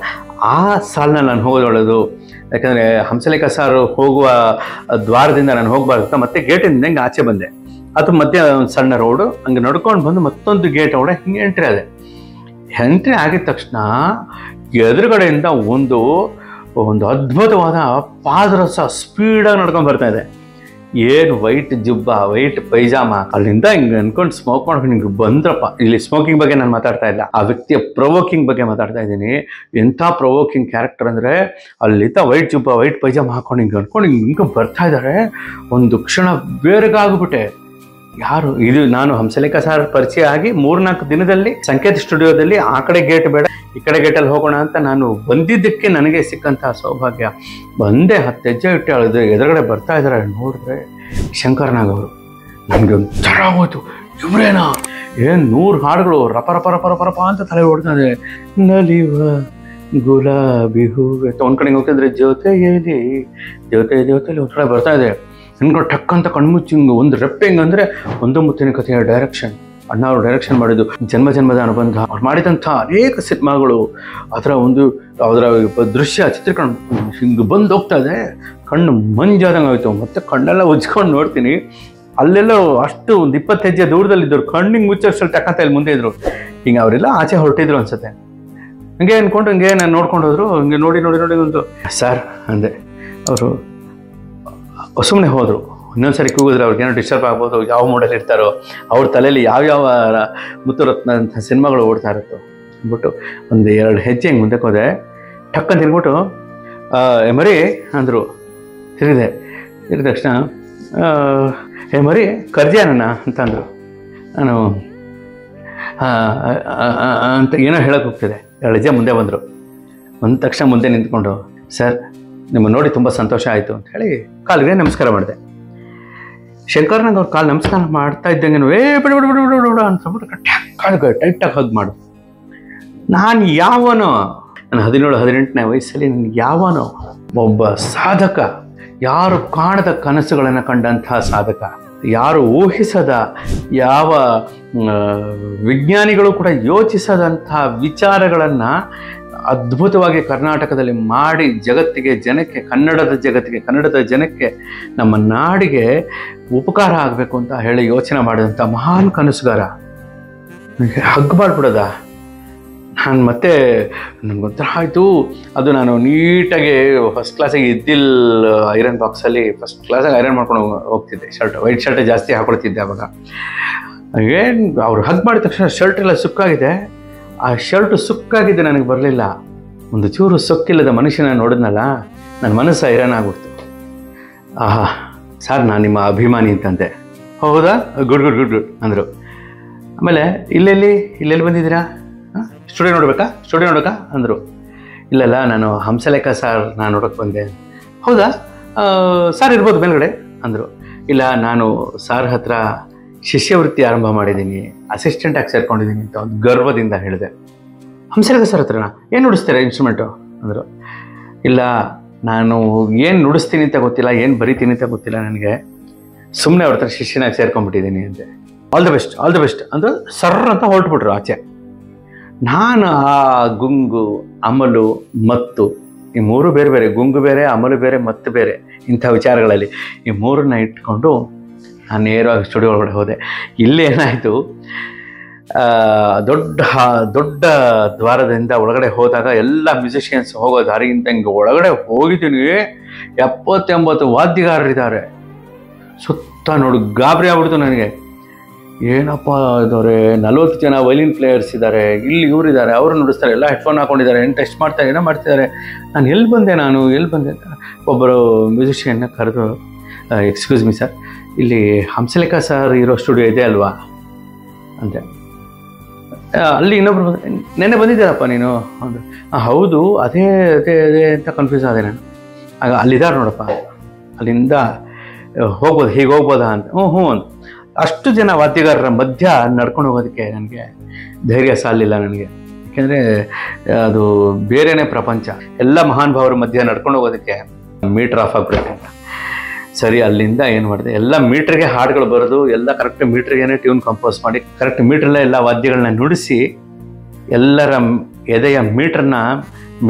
ಆ ಸಾಲಿನಲ್ಲಿ ನಾನು ಹೋಗೋದು ಒಳ್ಳೆಯದು. ಯಾಕಂದರೆ ಹಂಸಲೇಖ ಸರ್ ಹೋಗುವ ದ್ವಾರದಿಂದ ನಾನು ಹೋಗಬಾರ್ದು. ಮತ್ತೆ ಗೇಟಿಂದ ಹಿಂಗೆ ಆಚೆ ಬಂದೆ. ಅದು ಮಧ್ಯೆ ಒಂದು ಸಣ್ಣ ರೋಡು, ಹಂಗೆ ನಡ್ಕೊಂಡು ಬಂದು ಮತ್ತೊಂದು ಗೇಟ್ ಒಳಗಡೆ ಹಿಂಗೆ ಎಂಟ್ರಿ ಆಗಿದ ತಕ್ಷಣ ಎದುರುಗಡೆಯಿಂದ ಒಂದು ಒಂದು ಅದ್ಭುತವಾದ ಪಾದರಸ ಸ್ಪೀಡಾಗಿ ನಡ್ಕೊಂಡು ಬರ್ತಾ ಇದೆ. ಏನು ವೈಟ್ ಜುಬ್ಬ, ವೈಟ್ ಪೈಜಾಮ, ಅಲ್ಲಿಂದ ಹಿಂಗೆ ಅನ್ಕೊಂಡು ಸ್ಮೋಕ್ ಮಾಡ್ಕೊಂಡು ಹಿಂಗೆ ಬಂದ್ರಪ್ಪ. ಇಲ್ಲಿ ಸ್ಮೋಕಿಂಗ್ ಬಗ್ಗೆ ನಾನು ಮಾತಾಡ್ತಾ ಇಲ್ಲ, ಆ ವ್ಯಕ್ತಿಯ ಪ್ರೊವೋಕಿಂಗ್ ಬಗ್ಗೆ ಮಾತಾಡ್ತಾ ಇದ್ದೀನಿ. ಎಂಥ ಪ್ರೊವೋಕಿಂಗ್ ಕ್ಯಾರೆಕ್ಟರ್ ಅಂದರೆ, ಅಲ್ಲಿಂದ ವೈಟ್ ಜುಬ್ಬ, ವೈಟ್ ಪೈಜಾಮ ಹಾಕೊಂಡು ಹಿಂಗೆ ಅನ್ಕೊಂಡು ಹಿಂಗೆ ಬರ್ತಾ ಇದ್ದಾರೆ. ಒಂದು ಕ್ಷಣ ಬೇರೆಗಾಗ್ಬಿಟ್ಟೆ. ಯಾರು ಇದು? ನಾನು ಹಂಸಲೇಖ ಸರ್ ಪರಿಚಯ ಆಗಿ 3-4 ದಿನದಲ್ಲಿ ಸಂಕೇತ್ ಸ್ಟುಡಿಯೋದಲ್ಲಿ ಆ ಕಡೆ ಗೇಟ್ ಬೇಡ ಈ ಕಡೆ ಗೇಟಲ್ಲಿ ಹೋಗೋಣ ಅಂತ ನಾನು ಬಂದಿದ್ದಕ್ಕೆ ನನಗೆ ಸಿಕ್ಕಂತಹ ಸೌಭಾಗ್ಯ. ಬಂದೆ 10 ಹೆಜ್ಜೆ ಇಟ್ಟು ಹೇಳಿದ್ರೆ ಎದುರುಗಡೆ ಬರ್ತಾ ಇದ್ದಾರೆ. ನೋಡಿದ್ರೆ ಶಂಕರ್ ನಾಗ್ ಅವರು. ನನಗೆ ಒಂಥರ ಹೋಯ್ತು, ಇವ್ರೇನಾ? ಏನು 100 ಹಾಡುಗಳು ರಪ ರಪ ರಪ ರಪ ರಪ ಅಂತ ತಲೆ ಹೊಡ್ತಾ ಇದೆ. ನಲಿವ ಗುಲಾಬಿ ಹೂವೆ ಒಂದು ಕಡೆಗೆ ಹೋಗ್ತಿದ್ರೆ ಜೊತೆಯಲ್ಲಿ ಒಂದ್ ಕಡೆ ಬರ್ತಾ ಇದೆ. ನನ್ಕೊಂಡು ಟಕ್ ಅಂತ ಕಣ್ಮುಚ್ಚಿ ಹಿಂಗೆ ಒಂದು ರೆಪ್ಪೆ ಹಿಂಗಂದ್ರೆ ಒಂದು ಮುತ್ತಿನ ಕಥೆಯ ಡೈರೆಕ್ಷನ್. ಅಣ್ಣ ಅವರು ಡೈರೆಕ್ಷನ್ ಮಾಡಿದ್ದು ಜನ್ಮ ಜನ್ಮದ ಅನುಬಂಧ. ಅವ್ರು ಮಾಡಿದಂಥ ಅನೇಕ ಸಿನಿಮಾಗಳು ಅದರ ದೃಶ್ಯ ಚಿತ್ರೀಕರಣ ಹಿಂಗೆ ಬಂದು ಹೋಗ್ತಾ ಇದೆ. ಕಣ್ಣು ಮಂಜಾದಂಗೆ ಆಯಿತು. ಮತ್ತೆ ಕಣ್ಣೆಲ್ಲ ಉಜ್ಕೊಂಡು ನೋಡ್ತೀನಿ, ಅಲ್ಲೆಲ್ಲ ಅಷ್ಟು ಒಂದು 20 ಹೆಜ್ಜೆ ದೂರದಲ್ಲಿದ್ದರು. ಕಣ್ಣಿಗೆ ಮುಚ್ಚೋಷ್ಟಲ್ಲಿ ಟಕ್ಕಂತ ಇಲ್ಲಿ ಮುಂದೆ ಇದ್ರು. ಹಿಂಗೆ ಅವರೆಲ್ಲ ಆಚೆ ಹೊರಟಿದ್ರು ಅನ್ಸುತ್ತೆ. ಹಂಗೆ ಅಂದ್ಕೊಂಡು ಹಂಗೆ ನಾನು ನೋಡ್ಕೊಂಡು ಹೋದ್ರು. ಹಂಗೆ ನೋಡಿ ಒಂದು ಸರ್ ಅಂದೆ. ಅವರು ಸುಮ್ಮನೆ ಹೋದರು. ಇನ್ನೊಂದ್ಸರಿ ಕೂಗಿದ್ರೆ ಅವ್ರಿಗೇನೋ ಡಿಸ್ಟರ್ಬ್ ಆಗ್ಬೋದು, ಯಾವ ಮೂಡಲ್ಲಿ ಇರ್ತಾರೋ, ಅವ್ರ ತಲೆಯಲ್ಲಿ ಯಾವ್ಯಾವ ಮುತ್ತುರತ್ನ ಅಂತ ಸಿನಿಮಾಗಳು ಓಡ್ತಾ ಇರುತ್ತೋ ಅಂದ್ಬಿಟ್ಟು 1-2 ಹೆಜ್ಜೆ ಹಿಂಗೆ ಮುಂದಕ್ಕೆ ಹೋದೆ. ಟಕ್ಕಂತ ತಿರ್ಬಿಟ್ಟು ಮರಿ ಅಂದರು. ತಿರುಗಿದ ತಕ್ಷಣ ಮರಿ ಕರ್ಜಾನಣ್ಣ ಅಂತ ಅಂದರು. ನಾನು ಅಂತ ಏನೋ ಹೇಳೋಕೆ ಹೋಗ್ತಿದೆ. 2 ಹೆಜ್ಜೆ ಮುಂದೆ ಬಂದರು. ಬಂದ ತಕ್ಷಣ ಮುಂದೆ ನಿಂತ್ಕೊಂಡು, ಸರ್ ನಿಮ್ಮನ್ನು ನೋಡಿ ತುಂಬ ಸಂತೋಷ ಆಯಿತು ಅಂತ ಹೇಳಿ ಕಾಲಿಗೆ ನಮಸ್ಕಾರ ಮಾಡಿದೆ. ಶಂಕರ್ ನಾಗ್ ಅವ್ರ ಕಾಲು ನಮಸ್ಕಾರ ಮಾಡ್ತಾ ಇದ್ದಂಗೆ ಬಿಡ ಅಂತ ಟೈಟಾಗಿ ಹಗ್ ಮಾಡು. ನಾನು ಯಾವನೋ, ನಾನು 17-18ನೇ ವಯಸ್ಸಲ್ಲಿ ನನಗೆ ಯಾವನೋ ಒಬ್ಬ ಸಾಧಕ, ಯಾರು ಕಾಣದ ಕನಸುಗಳನ್ನು ಕಂಡಂತಹ ಸಾಧಕ, ಯಾರು ಊಹಿಸದ, ಯಾವ ವಿಜ್ಞಾನಿಗಳು ಕೂಡ ಯೋಚಿಸದಂತಹ ವಿಚಾರಗಳನ್ನು ಅದ್ಭುತವಾಗಿ ಕರ್ನಾಟಕದಲ್ಲಿ ಮಾಡಿ ಜನಕ್ಕೆ ಕನ್ನಡದ ಜನಕ್ಕೆ ನಮ್ಮ ನಾಡಿಗೆ ಉಪಕಾರ ಆಗಬೇಕು ಅಂತ ಹೇಳಿ ಯೋಚನೆ ಮಾಡಿದಂಥ ಮಹಾನ್ ಕನಸುಗಾರ. ನನಗೆ ಹಗ್ ಮಾಡಿಬಿಡೋದ? ನಾನು ಮತ್ತೆ ನನಗೊಂಥರ ಆಯಿತು. ಅದು ನಾನು ನೀಟಾಗಿ ಫಸ್ಟ್ ಕ್ಲಾಸಿಗೆ ಇದ್ದಿಲ್ ಐರನ್ ಬಾಕ್ಸಲ್ಲಿ ಫಸ್ಟ್ ಕ್ಲಾಸಾಗಿ ಐರನ್ ಮಾಡ್ಕೊಂಡು ಹೋಗ್ತಿದ್ದೆ. ವೈಟ್ ಶರ್ಟ್ ಜಾಸ್ತಿ ಹಾಕೊಳ್ತಿದ್ದೆ ಅವಾಗ. ಏನು ಅವ್ರು ಹಗ್ ಮಾಡಿದ ತಕ್ಷಣ ಶರ್ಟ್ ಎಲ್ಲ ಸುಕ್ಕಾಗಿದೆ. ಆ ಶರ್ಟು ಸುಕ್ಕಾಗಿದ್ದು ನನಗೆ ಬರಲಿಲ್ಲ. ಒಂದು ಚೂರು ಸೊಕ್ಕಿಲ್ಲದ ಮನುಷ್ಯನ ನೋಡಿದ್ನಲ್ಲ, ನನ್ನ ಮನಸ್ಸು ಐರನ್ ಆಗ್ಬಿಡ್ತು. ಆಹಾ ಸರ್, ನಾನು ನಿಮ್ಮ ಅಭಿಮಾನಿ ಅಂತಂತೆ. ಹೌದಾ? ಗುಡ್ ಅಂದರು. ಆಮೇಲೆ ಇಲ್ಲೆಲ್ಲಿ ಬಂದಿದ್ದೀರಾ? ಸ್ಟುಡಿಯೋ ನೋಡ್ಬೇಕಾ ಅಂದರು. ಇಲ್ಲಲ್ಲ, ನಾನು ಹಂಸಲೇಖ ಸರ್ ನಾನು ನೋಡೋಕ್ಕೆ ಬಂದೆ. ಹೌದಾ ಸರ್, ಇರ್ಬೋದು ಮೇಲ್ಗಡೆ ಅಂದರು. ಇಲ್ಲ, ನಾನು ಸಾರ್ ಹತ್ರ ಶಿಷ್ಯವೃತ್ತಿ ಆರಂಭ ಮಾಡಿದ್ದೀನಿ, ಅಸಿಸ್ಟೆಂಟಾಗಿ ಸೇರ್ಕೊಂಡಿದ್ದೀನಿ ಅಂತ ಒಂದು ಗರ್ವದಿಂದ ಹೇಳಿದೆ. ಹಂಸಲೇಖ ಸರ್ ಹತ್ರನಾ? ಏನು ನುಡಿಸ್ತೀರಾ ಇನ್ಸ್ಟ್ರೂಮೆಂಟು ಅಂದರು. ಇಲ್ಲ, ನಾನು ಏನು ನುಡಿಸ್ತೀನಿ ಅಂತ ಗೊತ್ತಿಲ್ಲ, ಏನು ಬರಿತೀನಿ ಅಂತ ಗೊತ್ತಿಲ್ಲ ನನಗೆ. ಸುಮ್ಮನೆ ಅವ್ರ ಹತ್ರ ಶಿಷ್ಯನಾಗಿ ಸೇರ್ಕೊಂಡ್ಬಿಟ್ಟಿದ್ದೀನಿ ಅಂತೆ. ಆಲ್ ದ ಬೆಸ್ಟ್ ಅಂದರು. ಸರ್ರ ಅಂತ ಹೊರಟ್ಬಿಟ್ರು ಆಚೆ. ನಾನು ಆ ಗುಂಗು, ಅಮಲು, ಮತ್ತು ಈ 3 ಬೇರೆ, ಗುಂಗು ಬೇರೆ, ಅಮಲು ಬೇರೆ, ಮತ್ತು ಬೇರೆ, ಇಂಥ ವಿಚಾರಗಳಲ್ಲಿ ಈ 3ನ್ನ ಇಟ್ಕೊಂಡು ನಾನು ನೇರವಾಗಿ ಸ್ಟುಡಿಯೋ ಒಳಗಡೆ ಹೋದೆ. ಇಲ್ಲಿ ಏನಾಯಿತು, ದೊಡ್ಡ ದ್ವಾರದಿಂದ ಒಳಗಡೆ ಹೋದಾಗ ಎಲ್ಲ ಮ್ಯೂಸಿಷಿಯನ್ಸ್ ಹೋಗೋ ದಾರಿಗಿಂತ ಹಿಂಗೆ ಒಳಗಡೆ ಹೋಗಿದ್ದೀನಿ. 70-80 ವಾದ್ಯಗಾರರಿದ್ದಾರೆ. ಸುತ್ತ ನೋಡಿ ಗಾಬರಿ ಆಗ್ಬಿಡ್ತು ನನಗೆ. ಏನಪ್ಪ ಇದವ್ರೆ, 40 ಜನ ವೈಲಿನ್ ಪ್ಲೇಯರ್ಸ್ ಇದ್ದಾರೆ, ಇಲ್ಲಿ ಇವರಿದ್ದಾರೆ, ಅವರು ನುಡಿಸ್ತಾರೆ, ಎಲ್ಲ ಹೆಡ್ಫೋನ್ ಹಾಕೊಂಡಿದ್ದಾರೆ, ಏನು ಟೆಸ್ಟ್ ಮಾಡ್ತಾರೆ, ಏನೋ ಮಾಡ್ತಿದ್ದಾರೆ. ನಾನು ಎಲ್ಲಿ ಬಂದೆ ಅಂತ ಒಬ್ಬರು ಮ್ಯೂಸಿಷಿಯನ್ನ ಕರೆದು, ಎಕ್ಸ್ಕ್ಯೂಸ್ ಮೀ ಸರ್, ಇಲ್ಲಿ ಹಂಸಲೇಖ ಸರ್ ಇರೋ ಸ್ಟುಡಿಯೋ ಇದೆ ಅಲ್ವಾ ಅಂತೆ. ಅಲ್ಲಿ ಇನ್ನೊಬ್ರು ನೆನ್ನೆ ಬಂದಿದ್ದಾರಪ್ಪ ನೀನು ಅಂದರು. ಹೌದು, ಅದೇ ಅಂತ ಕನ್ಫ್ಯೂಸ್ ಆದೆ ನಾನು. ಆಗ ಅಲ್ಲಿದ್ದಾರೆ ನೋಡಪ್ಪ, ಅಲ್ಲಿಂದ ಹೋಗ್ಬೋದು, ಹೀಗೆ ಹೋಗ್ಬೋದಾ ಅಂತ. ಹ್ಞೂ ಅಂತ. ಅಷ್ಟು ಜನ ವಾದ್ಯಗಾರರ ಮಧ್ಯ ನಡ್ಕೊಂಡು ಹೋಗೋದಕ್ಕೆ ನನಗೆ ಧೈರ್ಯ ಸಾಲಿಲ್ಲ ನನಗೆ. ಯಾಕೆಂದರೆ ಅದು ಬೇರೆಯೇ ಪ್ರಪಂಚ. ಎಲ್ಲ ಮಹಾನ್ ಭಾವರ ಮಧ್ಯ ನಡ್ಕೊಂಡು ಹೋಗೋದಕ್ಕೆ ಮೀಟ್ರ್ ಆಫ್ ಆಗಿಬಿಡುತ್ತೆ ಅಂತ. ಸರಿ, ಅಲ್ಲಿಂದ ಏನು ಮಾಡಿದೆ, ಎಲ್ಲ ಮೀಟ್ರಿಗೆ ಹಾಡುಗಳು ಬರೋದು, ಎಲ್ಲ ಕರೆಕ್ಟ್ ಮೀಟ್ರಿಗೇನೆ ಟ್ಯೂನ್ ಕಂಪೋಸ್ ಮಾಡಿ ಕರೆಕ್ಟ್ ಮೀಟ್ರಲ್ಲೇ ಎಲ್ಲ ವಾದ್ಯಗಳನ್ನ ನುಡಿಸಿ ಎಲ್ಲರ ಎದೆಯ ಮೀಟ್ರನ್ನ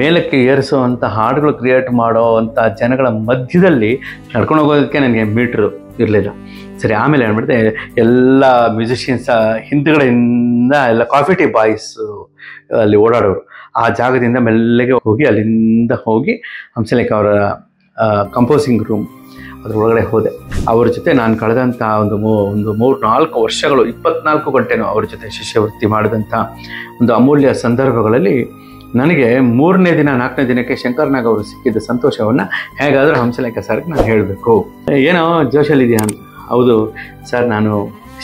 ಮೇಲಕ್ಕೆ ಏರಿಸುವಂಥ ಹಾಡುಗಳು ಕ್ರಿಯೇಟ್ ಮಾಡೋ ಅಂಥ ಜನಗಳ ಮಧ್ಯದಲ್ಲಿ ನಡ್ಕೊಂಡು ಹೋಗೋದಕ್ಕೆ ನನಗೆ ಮೀಟ್ರು ಇರಲಿಲ್ಲ. ಸರಿ, ಆಮೇಲೆ ಏನ್ಬಿಡ್ತೆ, ಎಲ್ಲ ಮ್ಯೂಸಿಷಿಯನ್ಸ್ ಹಿಂದ್ಗಡೆಯಿಂದ ಎಲ್ಲ ಕಾಫಿ ಟೀ ಬಾಯ್ಸ್ ಅಲ್ಲಿ ಓಡಾಡೋರು. ಆ ಜಾಗದಿಂದ ಮೆಲ್ಲಗೆ ಹೋಗಿ ಅಲ್ಲಿಂದ ಹೋಗಿ ಹಂಸಲೇಖ ಅವರ ಕಂಪೋಸಿಂಗ್ ರೂಮ್ ಅದ್ರ ಒಳಗಡೆ ಹೋದೆ. ಅವ್ರ ಜೊತೆ ನಾನು ಕಳೆದಂಥ ಒಂದು 3-4 ವರ್ಷಗಳು 24 ಗಂಟೆನೂ ಅವ್ರ ಜೊತೆ ಶಿಷ್ಯವೃತ್ತಿ ಮಾಡಿದಂಥ ಒಂದು ಅಮೂಲ್ಯ ಸಂದರ್ಭಗಳಲ್ಲಿ ನನಗೆ 3ನೇ ದಿನ 4ನೇ ದಿನಕ್ಕೆ ಶಂಕರ್ನಾಗ್ ಅವರು ಸಿಕ್ಕಿದ್ದ ಸಂತೋಷವನ್ನು ಹೇಗಾದರೂ ಹಂಸಲೇಖ ಸರ್ಗೆ ನಾನು ಹೇಳಬೇಕು. ಏನೋ ಜೋಶಲ್ಲಿದೆಯಾ ಅಂತ. ಹೌದು ಸರ್, ನಾನು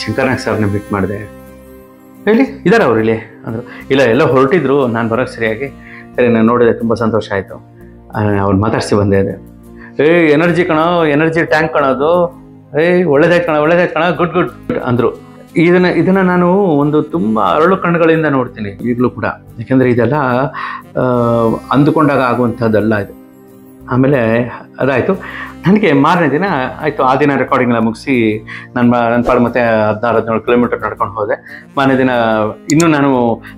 ಶಂಕರ್ನಾಗ್ ಸರ್ನ ಮೀಟ್ ಮಾಡಿದೆ. ಹೇಳಿ ಇದ್ದಾರೆ ಅವ್ರು ಇಲ್ಲಿ ಅಂದರು. ಇಲ್ಲ, ಎಲ್ಲ ಹೊರಟಿದ್ರು, ನಾನು ಬರೋಕ್ಕೆ ಸರಿಯಾಗಿ. ಸರಿ, ನಾನು ನೋಡಿದೆ, ತುಂಬ ಸಂತೋಷ ಆಯಿತು. ಅವ್ರು ಮಾತಾಡಿಸಿ ಬಂದೆ. ಅದೇ ಎನರ್ಜಿ ಕಣೋ, ಎನರ್ಜಿ ಟ್ಯಾಂಕ್ ಕಣೋದು, ಒಳ್ಳೇದಾಯ್ತು ಕಣ, ಗುಡ್ ಅಂದರು. ಇದನ್ನು ನಾನು ಒಂದು ತುಂಬ ಅರಳು ಕಣ್ಣುಗಳಿಂದ ನೋಡ್ತೀನಿ ಈಗಲೂ ಕೂಡ. ಯಾಕೆಂದರೆ ಇದೆಲ್ಲ ಅಂದುಕೊಂಡಾಗ ಆಗುವಂಥದ್ದಲ್ಲ ಇದು. ಆಮೇಲೆ ಅದಾಯಿತು. ನನಗೆ ಮಾರನೇ ದಿನ ಆಯಿತು. ಆ ದಿನ ರೆಕಾರ್ಡಿಂಗ್ ಎಲ್ಲ ಮುಗಿಸಿ ನನ್ನ ಪಾಡು ಮತ್ತೆ 16-17 ಕಿಲೋಮೀಟರ್ ನಡ್ಕೊಂಡು ಹೋದೆ. ಮಾರನೇ ದಿನ ಇನ್ನೂ ನಾನು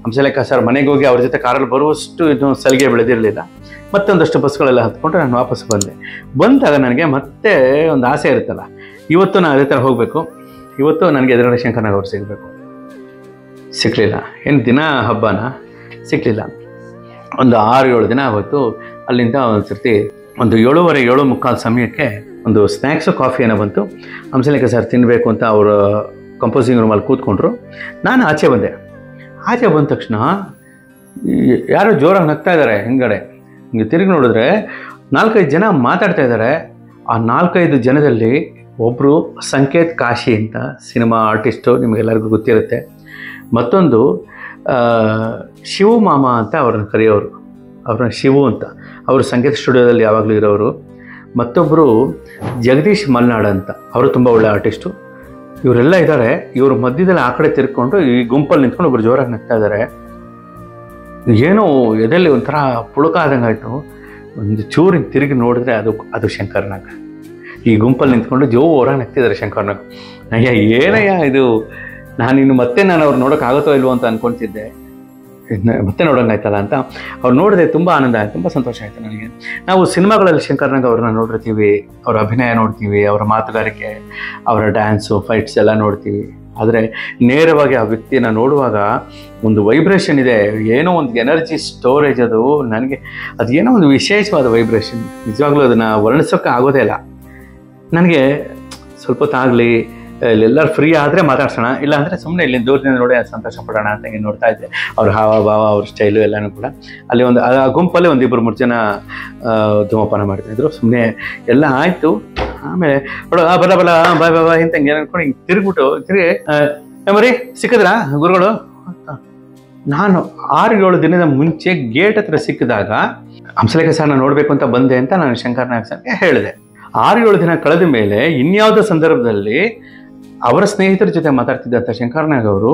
ಹಂಸಲೇಖ ಸರ್ ಮನೆಗೆ ಹೋಗಿ ಅವ್ರ ಜೊತೆ ಕಾರಲ್ಲಿ ಬರುವಷ್ಟು ಇನ್ನೂ ಸಲಿಗೆ ಬೆಳೆದಿರಲಿಲ್ಲ. ಮತ್ತೊಂದಷ್ಟು ಬಸ್ಗಳೆಲ್ಲ ಹತ್ಕೊಂಡು ನಾನು ವಾಪಸ್ ಬಂದಾಗ ನನಗೆ ಮತ್ತೆ ಒಂದು ಆಸೆ ಇರುತ್ತಲ್ಲ, ಇವತ್ತು ನಾನು ಅದೇ ಥರ ಹೋಗಬೇಕು, ಇವತ್ತು ನನಗೆ ಎದುರುಗಡೆ ಶಂಕರ್ನಾಗ್ ಅವ್ರು ಸಿಗಬೇಕು. ಸಿಕ್ಕಲಿಲ್ಲ. ಏನು ದಿನ ಹಬ್ಬನ, ಸಿಕ್ಕಲಿಲ್ಲ. ಒಂದು 6-7 ದಿನ ಆಗೋಯ್ತು. ಅಲ್ಲಿಂದ ಒಂದು ಸರ್ತಿ ಒಂದು 7:15 ಸಮಯಕ್ಕೆ ಒಂದು ಸ್ನ್ಯಾಕ್ಸು ಕಾಫಿಯನ್ನು ಬಂತು. ಹಂಸಲೇಖ ಸರ್ ತಿನ್ನಬೇಕು ಅಂತ ಅವರು ಕಂಪೋಸಿಂಗ್ ರೂಮಲ್ಲಿ ಕೂತ್ಕೊಂಡ್ರು. ನಾನು ಆಚೆ ಬಂದೆ. ಆಚೆ ಬಂದ ತಕ್ಷಣ ಯಾರೋ ಜೋರಾಗಿ ನಗ್ತಾ ಇದ್ದಾರೆ ಹಿಂಗಡೆ. ಹಿಂಗೆ ತಿರುಗಿ ನೋಡಿದ್ರೆ 4-5 ಜನ ಮಾತಾಡ್ತಾ ಇದ್ದಾರೆ. ಆ 4-5 ಜನದಲ್ಲಿ ಒಬ್ಬರು ಸಂಕೇತ್ ಕಾಶಿ ಅಂತ ಸಿನಿಮಾ ಆರ್ಟಿಸ್ಟು, ನಿಮಗೆಲ್ಲರಿಗೂ ಗೊತ್ತಿರುತ್ತೆ. ಮತ್ತೊಂದು ಶಿವು ಮಾಮ ಅಂತ ಅವ್ರನ್ನ ಕರೆಯೋರು, ಅವ್ರನ್ನ ಶಿವು ಅಂತ. ಅವರು ಸಂಗೀತ ಸ್ಟುಡಿಯೋದಲ್ಲಿ ಯಾವಾಗಲೂ ಇರೋರು. ಮತ್ತೊಬ್ಬರು ಜಗದೀಶ್ ಮಲ್ನಾಡ್ ಅಂತ, ಅವರು ತುಂಬ ಒಳ್ಳೆ ಆರ್ಟಿಸ್ಟು. ಇವರೆಲ್ಲ ಇದ್ದಾರೆ. ಇವರು ಮಧ್ಯದಲ್ಲಿ ಆ ಕಡೆ ತಿರ್ಕೊಂಡು ಈ ಗುಂಪಲ್ಲಿ ನಿಂತ್ಕೊಂಡು ಒಬ್ಬರು ಜೋರಾಗಿ ನಗ್ತಾ ಇದ್ದಾರೆ. ಏನೋ ಎದೆಯಲ್ಲಿ ಒಂಥರ ಪುಳುಕ ಆದಂಗೆ ಆಯಿತು. ಒಂದು ಚೂರಿಗೆ ತಿರುಗಿ ನೋಡಿದ್ರೆ ಅದು ಶಂಕರ್ನಾಗ್. ಈ ಗುಂಪಲ್ಲಿ ನಿಂತ್ಕೊಂಡು ಜೋರಾಗಿ ನಗ್ತಿದ್ದಾರೆ ಶಂಕರ್ನಾಗ್. ಏನಯ್ಯ ಇದು, ನಾನು ಅವ್ರು ನೋಡೋಕ್ಕಾಗುತ್ತೋ ಇಲ್ವೋ ಅಂತ ಅಂದ್ಕೊಳ್ತಿದ್ದೆ. ಮತ್ತೆ ನೋಡೋಂಗಾಯ್ತಲ್ಲ ಅಂತ ಅವ್ರು ನೋಡಿದೆ. ತುಂಬ ಆನಂದ ಆಯಿತು, ತುಂಬ ಸಂತೋಷ ಆಯಿತು ನನಗೆ. ನಾವು ಸಿನಿಮಾಗಳಲ್ಲಿ ಶಂಕರ್ನಾಗ್ ಅವ್ರನ್ನ ನೋಡಿರ್ತೀವಿ, ಅವರ ಅಭಿನಯ ನೋಡ್ತೀವಿ, ಅವರ ಮಾತುಗಾರಿಕೆ, ಅವರ ಡ್ಯಾನ್ಸು, ಫೈಟ್ಸ್ ಎಲ್ಲ ನೋಡ್ತೀವಿ. ಆದರೆ ನೇರವಾಗಿ ಆ ವ್ಯಕ್ತಿಯನ್ನು ನೋಡುವಾಗ ಒಂದು ವೈಬ್ರೇಷನ್ ಇದೆ, ಏನೋ ಒಂದು ಎನರ್ಜಿ ಸ್ಟೋರೇಜ್. ಅದು ನನಗೆ ಏನೋ ಒಂದು ವಿಶೇಷವಾದ ವೈಬ್ರೇಷನ್. ನಿಜವಾಗ್ಲೂ ಅದನ್ನು ವರ್ಣಿಸೋಕ್ಕೆ ಆಗೋದೇ ಇಲ್ಲ ನನಗೆ. ಸ್ವಲ್ಪ ಹೊತ್ತಾಗಲಿ ಇಲ್ಲೆಲ್ಲರೂ ಫ್ರೀ ಆದರೆ ಮಾತಾಡ್ಸೋಣ, ಇಲ್ಲ ಅಂದರೆ ಸುಮ್ಮನೆ ಇಲ್ಲಿ ದೂರದಿಂದ ನೋಡಿ ಸಂತೋಷ ಪಡೋಣ ಅಂತ ಹಿಂಗೆ ನೋಡ್ತಾ ಇದ್ದೆ. ಅವ್ರ ಹಾವ ಭಾವ, ಅವ್ರ ಸ್ಟೈಲು ಎಲ್ಲನೂ ಕೂಡ. ಅಲ್ಲಿ ಒಂದು ಆ ಗುಂಪಲ್ಲಿ 1-2-3 ಜನ ಧೂಮಪಾನ ಮಾಡ್ತಾಯಿದ್ರು. ಸುಮ್ಮನೆ ಎಲ್ಲ ಆಯಿತು. ಆಮೇಲೆ ಬಲ ಬಾಯ್ ಅಂತ ಹಿಂಗೆ ಅನ್ಕೊಂಡು ಹಿಂಗೆ ತಿರುಗಿ ಮರಿ ಸಿಕ್ಕಿದ್ರಾ ಗುರುಗಳು ಅಂತ. ನಾನು 6-7 ದಿನದ ಮುಂಚೆ ಗೇಟ್ ಹತ್ರ ಸಿಕ್ಕಿದಾಗ ಹಂಸಲೇಖ ಸರ್ನ ನೋಡಬೇಕು ಅಂತ ಬಂದೆ ಅಂತ ನಾನು ಶಂಕರ್ನಾಗ್ ಸರ್ಗೆ ಹೇಳಿದೆ. 6-7 ದಿನ ಕಳೆದ ಮೇಲೆ ಇನ್ಯಾವುದೋ ಸಂದರ್ಭದಲ್ಲಿ ಅವರ ಸ್ನೇಹಿತರ ಜೊತೆ ಮಾತಾಡ್ತಿದ್ದಂಥ ಶಂಕರ್ನಾಗ್ ಅವರು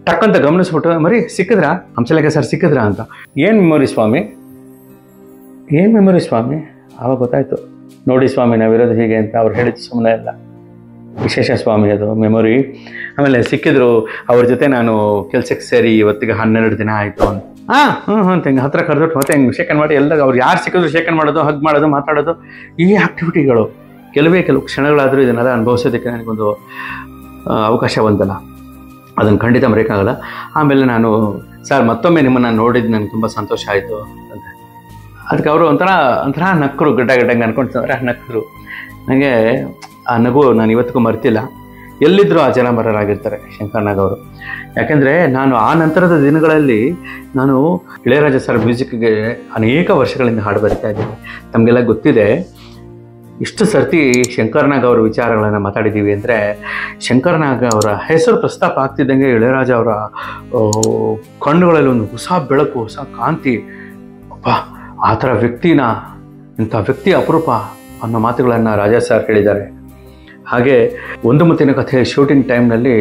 ಟಕ್ಕಂತ ಗಮನಿಸ್ಬಿಟ್ಟು, ಮರಿ ಸಿಕ್ಕಿದ್ರಾ, ಹಂಸಲೇಖ ಸರ್ ಸಿಕ್ಕಿದ್ರಾ ಅಂತ. ಏನು ಮೆಮೊರಿ ಸ್ವಾಮಿ? ಆವಾಗ ಗೊತ್ತಾಯ್ತು. ನೋಡಿ ಸ್ವಾಮಿ, ನಾವಿರೋದು ಹೀಗೆ ಅಂತ ಅವ್ರು ಹೇಳಿದ್ದು ಸುಮ್ಮನೆ ಇಲ್ಲ, ವಿಶೇಷ ಸ್ವಾಮಿ ಅದು ಮೆಮೊರಿ. ಆಮೇಲೆ ಸಿಕ್ಕಿದ್ರು. ಅವ್ರ ಜೊತೆ ನಾನು ಕೆಲಸಕ್ಕೆ ಸೇರಿ ಇವತ್ತಿಗೆ 12 ದಿನ ಆಯಿತು ಅಂತ. ಅಂತ ಹಿಂಗೆ ಹತ್ರ ಕರೆದ್ಬಿಟ್ಟು ಮತ್ತೆ ಹಿಂಗೆ ಶೇಖನ್ ಮಾಡಿ ಎಲ್ಲ ಅವ್ರು ಯಾರು ಸಿಕ್ಕಿದ್ರು ಶೇಖನ್ ಮಾಡೋದು, ಹಗ್ ಮಾಡೋದು, ಮಾತಾಡೋದು, ಈ ಆ್ಯಕ್ಟಿವಿಟಿಗಳು. ಕೆಲವು ಕ್ಷಣಗಳಾದರೂ ಇದನ್ನೆಲ್ಲ ಅನುಭವಿಸೋದಕ್ಕೆ ನನಗೊಂದು ಅವಕಾಶ ಬಂತಲ್ಲ, ಅದನ್ನು ಖಂಡಿತ ಮರೆಯೋಕ್ಕಾಗಲ್ಲ. ಆಮೇಲೆ ನಾನು ಸರ್ ಮತ್ತೊಮ್ಮೆ ನಿಮ್ಮನ್ನು ನೋಡಿದ್ದು ನನಗೆ ತುಂಬ ಸಂತೋಷ ಆಯಿತು ಅಂತ. ಅದಕ್ಕೆ ಅವರು ಒಂಥರ ನಕ್ಕರು, ಗಡ್ಡಂಗೆ ಅನ್ಕೊಂಡ್ರೆ ನಕ್ಕರು. ನನಗೆ ಆ ನಗು ನಾನು ಇವತ್ತಿಗೂ ಮರ್ತಿಲ್ಲ. ಎಲ್ಲಿದ್ದರೂ ಆ ಜನ ಮರರಾಗಿರ್ತಾರೆ ಶಂಕರ್ನಾಗ್ ಅವರು. ಯಾಕೆಂದರೆ ನಾನು ಆ ನಂತರದ ದಿನಗಳಲ್ಲಿ ನಾನು ಇಳೆಯರಾಜ ಸರ್ ಮ್ಯೂಸಿಕ್ಗೆ ಅನೇಕ ವರ್ಷಗಳಿಂದ ಹಾಡು ಬರಿತಾ ಇದ್ದೀನಿ. ತಮಗೆಲ್ಲ ಗೊತ್ತಿದೆ. ಇಷ್ಟು ಸರ್ತಿ ಶಂಕರ್ನಾಗ್ ಅವರ ವಿಚಾರಗಳನ್ನು ಮಾತಾಡಿದ್ದೀವಿ ಅಂದರೆ, ಶಂಕರ್ನಾಗ್ ಅವರ ಹೆಸರು ಪ್ರಸ್ತಾಪ ಆಗ್ತಿದ್ದಂಗೆ ಇಳೆಯರಾಜ ಅವರ ಕಣ್ಣುಗಳಲ್ಲಿ ಒಂದು ಹೊಸ ಬೆಳಕು, ಹೊಸ ಕಾಂತಿ. ಅಪ್ಪ, ಆ ಥರ ವ್ಯಕ್ತಿನ, ಇಂಥ ವ್ಯಕ್ತಿ ಅಪರೂಪ ಅನ್ನೋ ಮಾತುಗಳನ್ನು ರಾಜಾ ಸರ್ ಹೇಳಿದ್ದಾರೆ. ಹಾಗೆ ಒಂದು ಮುತ್ತಿನ ಕಥೆ ಶೂಟಿಂಗ್ ಟೈಮ್ನಲ್ಲಿ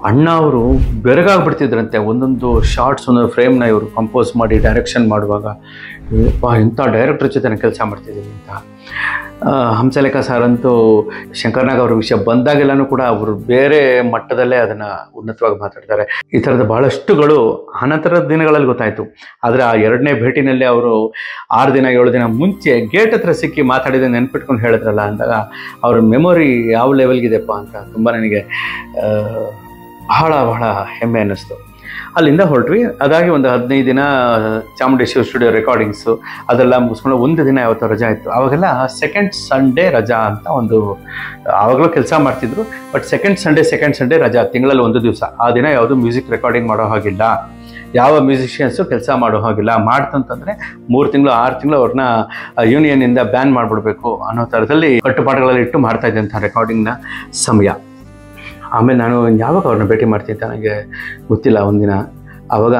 ಅಣ್ಣ ಅವರು ಬೆರಗಾಗ್ಬಿಡ್ತಿದ್ರಂತೆ. ಒಂದೊಂದು ಶಾರ್ಟ್ಸ್, ಒಂದೊಂದು ಫ್ರೇಮ್ನ ಇವರು ಕಂಪೋಸ್ ಮಾಡಿ ಡೈರೆಕ್ಷನ್ ಮಾಡುವಾಗ, ಇಂಥ ಡೈರೆಕ್ಟರ್ ಜೊತೆ ನಾನು ಕೆಲಸ ಮಾಡ್ತಿದ್ದೀನಿ ಅಂತ. ಹಂಸಲೇಖ ಸರ್ ಅಂತೂ ಶಂಕರ್ನಾಗ್ ಅವ್ರ ವಿಷಯ ಬಂದಾಗೆಲ್ಲನೂ ಕೂಡ ಅವರು ಬೇರೆ ಮಟ್ಟದಲ್ಲೇ ಅದನ್ನು ಉನ್ನತವಾಗಿ ಮಾತಾಡ್ತಾರೆ. ಈ ಥರದ ಬಹಳಷ್ಟುಗಳು ಅನಂತರದ ದಿನಗಳಲ್ಲಿ ಗೊತ್ತಾಯಿತು. ಆದರೆ ಆ 2ನೇ ಭೇಟಿನಲ್ಲಿ ಅವರು 6 ದಿನ 7 ದಿನ ಮುಂಚೆ ಗೇಟ್ ಹತ್ರ ಸಿಕ್ಕಿ ಮಾತಾಡಿದ ನೆನ್ಪಿಟ್ಕೊಂಡು ಹೇಳಿದ್ರಲ್ಲ ಅಂದಾಗ ಅವ್ರ ಮೆಮೊರಿ ಯಾವ ಲೆವೆಲ್ಗಿದೆಪ್ಪ ಅಂತ ತುಂಬ ನನಗೆ ಬಹಳ ಹೆಮ್ಮೆ ಅನ್ನಿಸ್ತು. ಅಲ್ಲಿಂದ ಹೊರಟ್ವಿ. ಅದಾಗಿ ಒಂದು 15 ದಿನ ಚಾಮುಂಡೇಶ್ವರಿ ಸ್ಟುಡಿಯೋ ರೆಕಾರ್ಡಿಂಗ್ಸು ಅದೆಲ್ಲ ಮುಗಿಸ್ಕೊಂಡು ಒಂದು ದಿನ ಯಾವತ್ತೋ ರಜಾ ಇತ್ತು. ಆವಾಗೆಲ್ಲ ಸೆಕೆಂಡ್ ಸಂಡೇ ರಜಾ ಅಂತ ಒಂದು, ಆವಾಗಲೂ ಕೆಲಸ ಮಾಡ್ತಿದ್ರು, ಬಟ್ ಸೆಕೆಂಡ್ ಸಂಡೇ ರಜಾ, ತಿಂಗಳಲ್ಲಿ ಒಂದು ದಿವಸ. ಆ ದಿನ ಯಾವುದು ಮ್ಯೂಸಿಕ್ ರೆಕಾರ್ಡಿಂಗ್ ಮಾಡೋ ಹಾಗಿಲ್ಲ, ಯಾವ ಮ್ಯೂಸಿಷಿಯನ್ಸು ಕೆಲಸ ಮಾಡೋ ಹಾಗಿಲ್ಲ. ಮಾಡ್ತಂತಂದರೆ 3 ತಿಂಗಳು 6 ತಿಂಗಳು ಅವ್ರನ್ನ ಯೂನಿಯನ್ನಿಂದ ಬ್ಯಾನ್ ಮಾಡಿಬಿಡ್ಬೇಕು ಅನ್ನೋ ಥರದಲ್ಲಿ ಕಟ್ಟುಪಾಡುಗಳಲ್ಲಿ ಇಟ್ಟು ಮಾಡ್ತಾಯಿದ್ದೆ ಅಂತ ರೆಕಾರ್ಡಿಂಗ್ನ ಸಮಯ. ಆಮೇಲೆ ನಾನು ಯಾವಾಗ ಅವ್ರನ್ನ ಭೇಟಿ ಮಾಡ್ತಿದ್ದೆ ನನಗೆ ಗೊತ್ತಿಲ್ಲ. ಒಂದಿನ ಆವಾಗ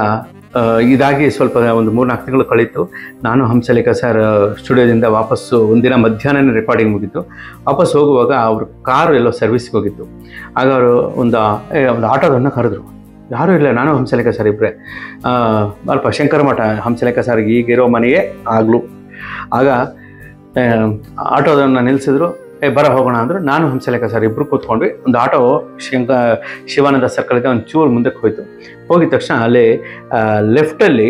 ಇದಾಗಿ ಸ್ವಲ್ಪ ಒಂದು 3-4 ತಿಂಗಳು ಕಳೀತು. ನಾನು ಹಂಸಲೇಖ ಸರ್ ಸ್ಟುಡಿಯೋದಿಂದ ವಾಪಸ್ಸು ಒಂದಿನ ಮಧ್ಯಾಹ್ನ ರೆಕಾರ್ಡಿಂಗ್ ಮುಗಿತು. ವಾಪಸ್ ಹೋಗುವಾಗ ಅವ್ರ ಕಾರು ಎಲ್ಲೋ ಸರ್ವಿಸ್ಗೆ ಹೋಗಿತ್ತು. ಆಗ ಅವರು ಒಂದು ಆಟೋದನ್ನು ಕರೆದ್ರು. ಯಾರೂ ಇಲ್ಲ, ನಾನು ಹಂಸಲೇಖ ಸರ್ ಇಬ್ಬರೇ. ಸ್ವಲ್ಪ ಶಂಕರ ಮಠ ಹಂಸಲೇಖ ಸರ್ಗೆ ಈಗಿರೋ ಮನೆಯೇ ಆಗಲು. ಆಗ ಆಟೋದನ್ನು ನಿಲ್ಲಿಸಿದ್ರು. ಬರ ಹೋಗೋಣ ಅಂದರು. ನಾನು ಹಂಸಲೇಖ ಸರ್ ಇಬ್ಬರು ಕೂತ್ಕೊಂಡ್ವಿ. ಒಂದು ಆಟೋ ಶಿವಾನಂದ ಸರ್ಕಲ್ಗೆ ಒಂದು ಚೂರು ಮುಂದಕ್ಕೆ ಹೋಯಿತು. ಹೋಗಿದ ತಕ್ಷಣ ಅಲ್ಲಿ ಲೆಫ್ಟಲ್ಲಿ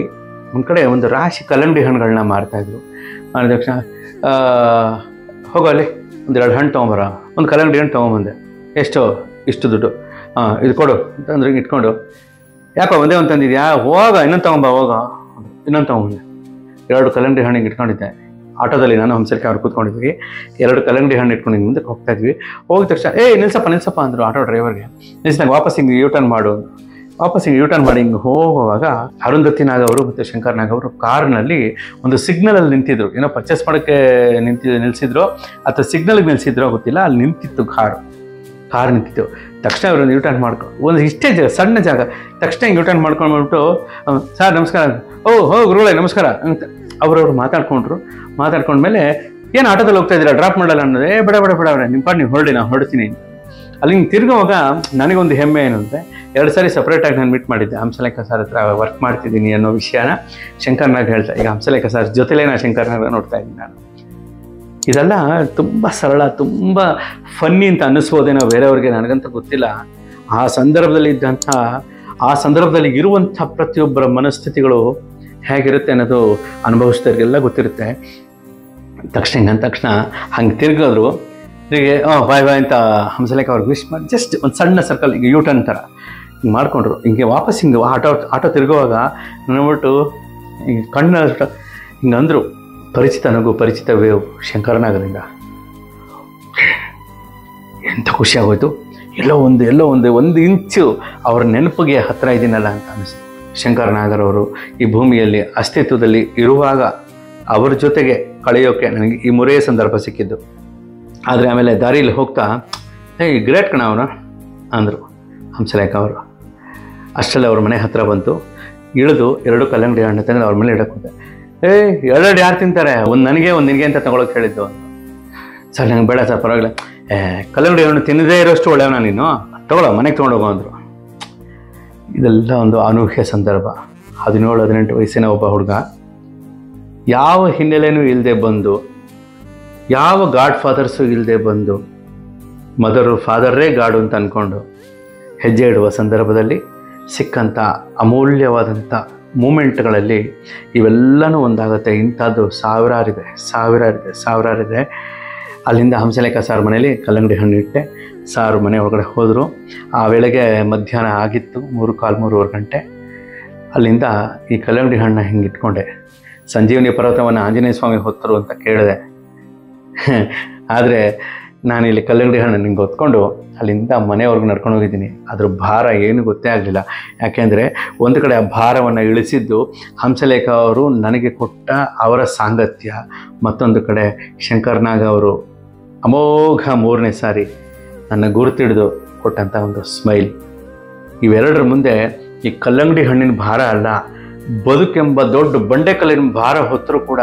ಒಂದು ಕಡೆ ಒಂದು ರಾಶಿ ಕಲ್ಲಂಗಡಿ ಹಣ್ಣುಗಳನ್ನ ಮಾರ್ತಾಯಿದ್ರು. ಮಾಡಿದ ತಕ್ಷಣ ಹೋಗೋ ಅಲ್ಲಿ 1-2 ಹಣ್ಣು ತೊಗೊಂಬರ. ಒಂದು ಕಲ್ಲಂಗಡಿ ಹಣ್ಣು ತೊಗೊಂಬಂದೆ. ಎಷ್ಟೋ? ಇಷ್ಟು ದುಡ್ಡು. ಇದು ಕೊಡು ಅಂತಂದ್ರೆ ಇಟ್ಕೊಂಡು, ಯಾಕೋ ಒಂದೇ ಒಂದು ತಂದಿದ್ಯಾ, ಹೋಗ ಇನ್ನೊಂದು ತೊಗೊಂಬ, ಹೋಗ ಇನ್ನೊಂದು ತೊಗೊಂಬಂದೆ. 2 ಕಲ್ಲಂಗಡಿ ಹಣ್ಣಿಗೆ ಇಟ್ಕೊಂಡಿದ್ದೆ. ಆಟೋದಲ್ಲಿ ನಾನು ಹಂಸಲೇಖ ಅವ್ರು ಕೂತ್ಕೊಂಡಿದ್ವಿ. 2 ಕಲ್ಲಂಗಡಿ ಹಣ್ಣು ಇಟ್ಕೊಂಡು ಹಿಂಗೆ ಮುಂದಕ್ಕೆ ಹೋಗ್ತಾ ಇದ್ವಿ. ಹೋಗಿದ ತಕ್ಷಣ ನಿಲ್ಸಪ್ಪ ಅಂದರು ಆಟೋ ಡ್ರೈವರ್ಗೆ. ನಿಲ್ಸಿದಾಗ ವಾಪಸ್ ಹಿಂಗೆ ಯೂಟರ್ನ್ ಮಾಡು. ವಾಪಸ್ ಹಿಂಗೆ ಯೂಟರ್ನ್ ಮಾಡಿ ಹಿಂಗೆ ಹೋಗುವಾಗ ಅರುಂಧತಿ ನಾಗ್ ಅವರು ಮತ್ತು ಶಂಕರ್ ನಾಗ್ ಅವರು ಕಾರ್ನಲ್ಲಿ ಒಂದು ಸಿಗ್ನಲಲ್ಲಿ ನಿಂತಿದ್ರು. ಏನೋ ಪರ್ಚೇಸ್ ಮಾಡೋಕ್ಕೆ ನಿಲ್ಸಿದ್ರು ಅಥವಾ ಸಿಗ್ನಲ್ಗೆ ನಿಲ್ಸಿದ್ರೋ ಗೊತ್ತಿಲ್ಲ. ಅಲ್ಲಿ ನಿಂತಿತ್ತು ಕಾರ್ ನಿಂತಿತ್ತು. ತಕ್ಷಣ ಅವ್ರೊಂದು ಯೂಟರ್ನ್ ಮಾಡ್ಕೊಂಡು, ಒಂದು ಇಷ್ಟೇ ಜಾಗ, ಸಣ್ಣ ಜಾಗ, ತಕ್ಷಣ ಹಿಂಗೆ ಯೂಟರ್ನ್ ಮಾಡ್ಕೊಂಡ್ಬಿಟ್ಟು, ಸರ್ ನಮಸ್ಕಾರ, ಗುರುಗಳೇ ನಮಸ್ಕಾರ ಅಂತ ಅವ್ರವ್ರು ಮಾತಾಡ್ಕೊಂಡ್ಮೇಲೆ, ಏನು ಆಟೋದಲ್ಲಿ ಹೋಗ್ತಾ ಇದ್ದೀರಾ, ಡ್ರಾಪ್ ಮಾಡಲ್ಲ ಅನ್ನೋದು. ಬೇಡ ಅವ್ರೆ, ನಿಮ್ಮ ಪಾಡು ನೀವು ಹೊರಡಿ, ನಾನು ಹೊರಡ್ತೀನಿ. ಅಲ್ಲಿ ಹಿಂಗೆ ತಿರ್ಗೋವಾಗ ನನಗೊಂದು ಹೆಮ್ಮೆ ಏನು ಅಂದರೆ, 2 ಸಾರಿ ಸಪ್ರೇಟಾಗಿ ನಾನು ಮೀಟ್ ಮಾಡಿದ್ದೆ. ಹಂಸಲೇಖ ಸರ್ ಹತ್ರ ವರ್ಕ್ ಮಾಡ್ತಿದ್ದೀನಿ ಅನ್ನೋ ವಿಷಯನ ಶಂಕರ್ ನಾಗ್ ಹೇಳ್ತಾ, ಈಗ ಹಂಸಲೇಖ ಸರ್ ಜೊತೆಲೇ ನಾನು ಶಂಕರ್ ನಾಗ್ ನೋಡ್ತಾ ಇದ್ದೀನಿ ನಾನು. ಇದೆಲ್ಲ ತುಂಬ ಸರಳ, ತುಂಬ ಫನ್ನಿ ಅಂತ ಅನ್ನಿಸ್ಬೋದೇನೋ ಬೇರೆಯವ್ರಿಗೆ, ನನಗಂತ ಗೊತ್ತಿಲ್ಲ. ಆ ಸಂದರ್ಭದಲ್ಲಿ ಇರುವಂಥ ಪ್ರತಿಯೊಬ್ಬರ ಮನಸ್ಥಿತಿಗಳು ಹೇಗಿರುತ್ತೆ ಅನ್ನೋದು ಅನುಭವಿಸಿದವ್ರಿಗೆಲ್ಲ ಗೊತ್ತಿರುತ್ತೆ. ತಕ್ಷಣ ಹಂಗೆ ತಿರ್ಗೋದ್ರು. ಹೀಗೆ ಬಾಯ್ ಅಂತ ಹಂಸಲೇಖ ಅವ್ರಿಗೆ ವಿಶ್ ಮಾಡಿ ಜಸ್ಟ್ ಒಂದು ಸಣ್ಣ ಸರ್ಕಲ್ ಈಗ ಯೂಟರ್ನ್ ಥರ ಹಿಂಗೆ ಮಾಡಿಕೊಂಡ್ರು. ಹಿಂಗೆ ವಾಪಸ್ ಹಿಂಗೆ ಆಟೋ ತಿರುಗುವಾಗ ನೋಡ್ಬಿಟ್ಟು ಹಿಂಗೆ ಕಣ್ಣು ಹಿಂಗೆ ಅಂದರು, ಪರಿಚಿತ ನಗು, ಪರಿಚಿತ ವೇವ್ ಶಂಕರನಾಗರಿಂದ. ಎಂಥ ಖುಷಿಯಾಗೋಯ್ತು. ಎಲ್ಲೋ ಒಂದು ಇಂಚು ಅವ್ರ ನೆನಪಿಗೆ ಹತ್ತಿರ ಇದ್ದೀನಲ್ಲ ಅಂತ ಅನ್ನಿಸ್ತು. ಶಂಕರನಾಗರವರು ಈ ಭೂಮಿಯಲ್ಲಿ ಅಸ್ತಿತ್ವದಲ್ಲಿ ಇರುವಾಗ ಅವ್ರ ಜೊತೆಗೆ ಕಳೆಯೋಕ್ಕೆ ನನಗೆ ಈ ಮೂರೇ ಸಂದರ್ಭ ಸಿಕ್ಕಿದ್ದು. ಆದರೆ ಆಮೇಲೆ ದಾರಿಯಲ್ಲಿ ಹೋಗ್ತಾ ಗ್ರೇಟ್ ಕಣ ಅವನು ಅಂದರು ಹಂಸಲೇಖ ಅವರು. ಅಷ್ಟರಲ್ಲಿ ಅವ್ರ ಮನೆ ಹತ್ತಿರ ಬಂತು. ಇಳಿದು 2 ಕಲ್ಲಂಗಡಿ ಹಣ್ಣು ತಂದ್ರೆ ಅವ್ರ ಮೇಲೆ ಇಡಕ್ಕೆ ಹೋದೆ. 2 ಯಾರು ತಿಂತಾರೆ, ಒಂದು ನನಗೆ ಒಂದು ನಿನಗೆ ಅಂತ ತಗೊಳಕ್ಕೆ ಹೇಳಿದ್ದು. ಸರ್ ನಂಗೆ ಬೇಡ ಸರ್, ಪರವಾಗಿಲ್ಲ, ಕಲ್ಲಂಗಡಿ ಹಣ್ಣು ತಿನ್ನದೇ ಇರೋಷ್ಟು ಒಳ್ಳೆಯವನ ನೀನು, ತಗೊಳ್ಳೋ ಮನೆಗೆ ತೊಗೊಂಡೋಗೋ ಅಂದರು. ಇದೆಲ್ಲ ಒಂದು ಅನೂಹ್ಯ ಸಂದರ್ಭ. 17-18 ವಯಸ್ಸಿನ ಒಬ್ಬ ಹುಡುಗ, ಯಾವ ಹಿನ್ನೆಲೆನೂ ಇಲ್ಲದೆ ಬಂದು, ಯಾವ ಗಾಡ್ ಫಾದರ್ಸು ಇಲ್ಲದೆ ಬಂದು, ಮದರು ಫಾದರೇ ಗಾಡು ಅಂತ ಅಂದ್ಕೊಂಡು ಹೆಜ್ಜೆ ಇಡುವ ಸಂದರ್ಭದಲ್ಲಿ ಸಿಕ್ಕಂಥ ಅಮೂಲ್ಯವಾದಂಥ ಮೂಮೆಂಟ್ಗಳಲ್ಲಿ ಇವೆಲ್ಲನೂ ಒಂದಾಗುತ್ತೆ. ಇಂಥದ್ದು ಸಾವಿರಾರಿದೆ. ಅಲ್ಲಿಂದ ಹಂಸಲೇಖ ಸಾರ್ ಮನೇಲಿ ಕಲ್ಲಂಗಡಿ ಹಣ್ಣು ಇಟ್ಟೆ. ಸಾರು ಮನೆ ಒಳಗಡೆ ಹೋದರು. ಆ ವೇಳೆಗೆ ಮಧ್ಯಾಹ್ನ ಆಗಿತ್ತು, 3:15-3 ಗಂಟೆ. ಅಲ್ಲಿಂದ ಈ ಕಲ್ಲಂಗಡಿ ಹಣ್ಣು ಹಿಂಗೆ ಇಟ್ಕೊಂಡೆ. ಸಂಜೀವನಿ ಪರ್ವತವನ್ನು ಆಂಜನೇಯ ಸ್ವಾಮಿ ಹೊತ್ತರು ಅಂತ ಕೇಳಿದೆ. ಆದರೆ ನಾನಿಲ್ಲಿ ಕಲ್ಲಂಗಡಿ ಹಣ್ಣು ನಿಂಗೆ ಹೊತ್ಕೊಂಡು ಅಲ್ಲಿಂದ ಮನೆಯವ್ರಿಗೆ ನಡ್ಕೊಂಡು ಹೋಗಿದ್ದೀನಿ. ಅದ್ರ ಭಾರ ಏನು ಗೊತ್ತೇ ಆಗಲಿಲ್ಲ. ಯಾಕೆಂದರೆ ಒಂದು ಕಡೆ ಆ ಭಾರವನ್ನು ಇಳಿಸಿದ್ದು ಹಂಸಲೇಖ ಅವರು ನನಗೆ ಕೊಟ್ಟ ಅವರ ಸಾಂಗತ್ಯ, ಮತ್ತೊಂದು ಕಡೆ ಶಂಕರ್ ನಾಗ್ ಅವರು ಅಮೋಘ 3ನೇ ಸಾರಿ ನನ್ನ ಗುರುತಿಡಿದು ಕೊಟ್ಟಂಥ ಒಂದು ಸ್ಮೈಲ್. ಇವೆರಡರ ಮುಂದೆ ಈ ಕಲ್ಲಂಗಡಿ ಹಣ್ಣಿನ ಭಾರ ಅಲ್ಲ, ಬದುಕೆಂಬ ದೊಡ್ಡ ಬಂಡೆಕಲ್ಲಿನ ಭಾರ ಹೊತ್ತರೂ ಕೂಡ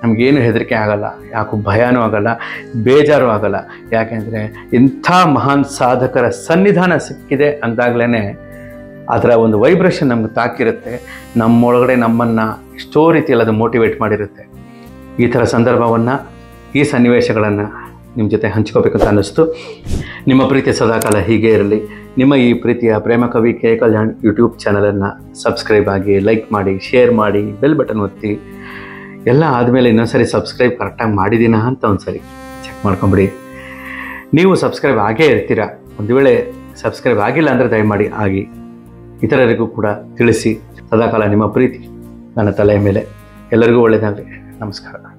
ನಮಗೇನು ಹೆದರಿಕೆ ಆಗಲ್ಲ, ಯಾಕೂ ಭಯನೂ ಆಗಲ್ಲ, ಬೇಜಾರು ಆಗಲ್ಲ. ಯಾಕೆಂದರೆ ಇಂಥ ಮಹಾನ್ ಸಾಧಕರ ಸನ್ನಿಧಾನ ಸಿಕ್ಕಿದೆ ಅಂದಾಗಲೇ ಅದರ ಒಂದು ವೈಬ್ರೇಷನ್ ನಮ್ಗೆ ತಾಕಿರುತ್ತೆ, ನಮ್ಮೊಳಗಡೆ ನಮ್ಮನ್ನು ಎಷ್ಟೋ ರೀತಿಯಲ್ಲಿ ಅದು ಮೋಟಿವೇಟ್ ಮಾಡಿರುತ್ತೆ. ಈ ಥರ ಸಂದರ್ಭವನ್ನು, ಈ ಸನ್ನಿವೇಶಗಳನ್ನು ನಿಮ್ಮ ಜೊತೆ ಹಂಚ್ಕೋಬೇಕಂತ ಅನ್ನಿಸ್ತು. ನಿಮ್ಮ ಪ್ರೀತಿ ಸದಾಕಾಲ ಹೀಗೆ ಇರಲಿ. ನಿಮ್ಮ ಈ ಪ್ರೀತಿಯ ಪ್ರೇಮ ಕವಿ ಕೆ ಕಲ್ಯಾಣ್ ಯೂಟ್ಯೂಬ್ ಚಾನಲನ್ನು ಸಬ್ಸ್ಕ್ರೈಬ್ ಆಗಿ, ಲೈಕ್ ಮಾಡಿ, ಶೇರ್ ಮಾಡಿ, ಬೆಲ್ ಬಟನ್ ಒತ್ತಿ. ಎಲ್ಲ ಆದಮೇಲೆ ಇನ್ನೊಂದ್ಸರಿ ಸಬ್ಸ್ಕ್ರೈಬ್ ಕರೆಕ್ಟಾಗಿ ಮಾಡಿದ್ದೀನಾ ಅಂತ ಒಂದ್ಸರಿ ಚೆಕ್ ಮಾಡ್ಕೊಂಬಿಡಿ. ನೀವು ಸಬ್ಸ್ಕ್ರೈಬ್ ಆಗೇ ಇರ್ತೀರ. ಒಂದು ವೇಳೆ ಸಬ್ಸ್ಕ್ರೈಬ್ ಆಗಿಲ್ಲ ಅಂದರೆ ದಯಮಾಡಿ ಆಗಿ. ಇತರರಿಗೂ ಕೂಡ ತಿಳಿಸಿ. ಸದಾಕಾಲ ನಿಮ್ಮ ಪ್ರೀತಿ ನನ್ನ ತಲೆಯ ಮೇಲೆ. ಎಲ್ಲರಿಗೂ ಒಳ್ಳೆಯದಾಗಲಿ. ನಮಸ್ಕಾರ.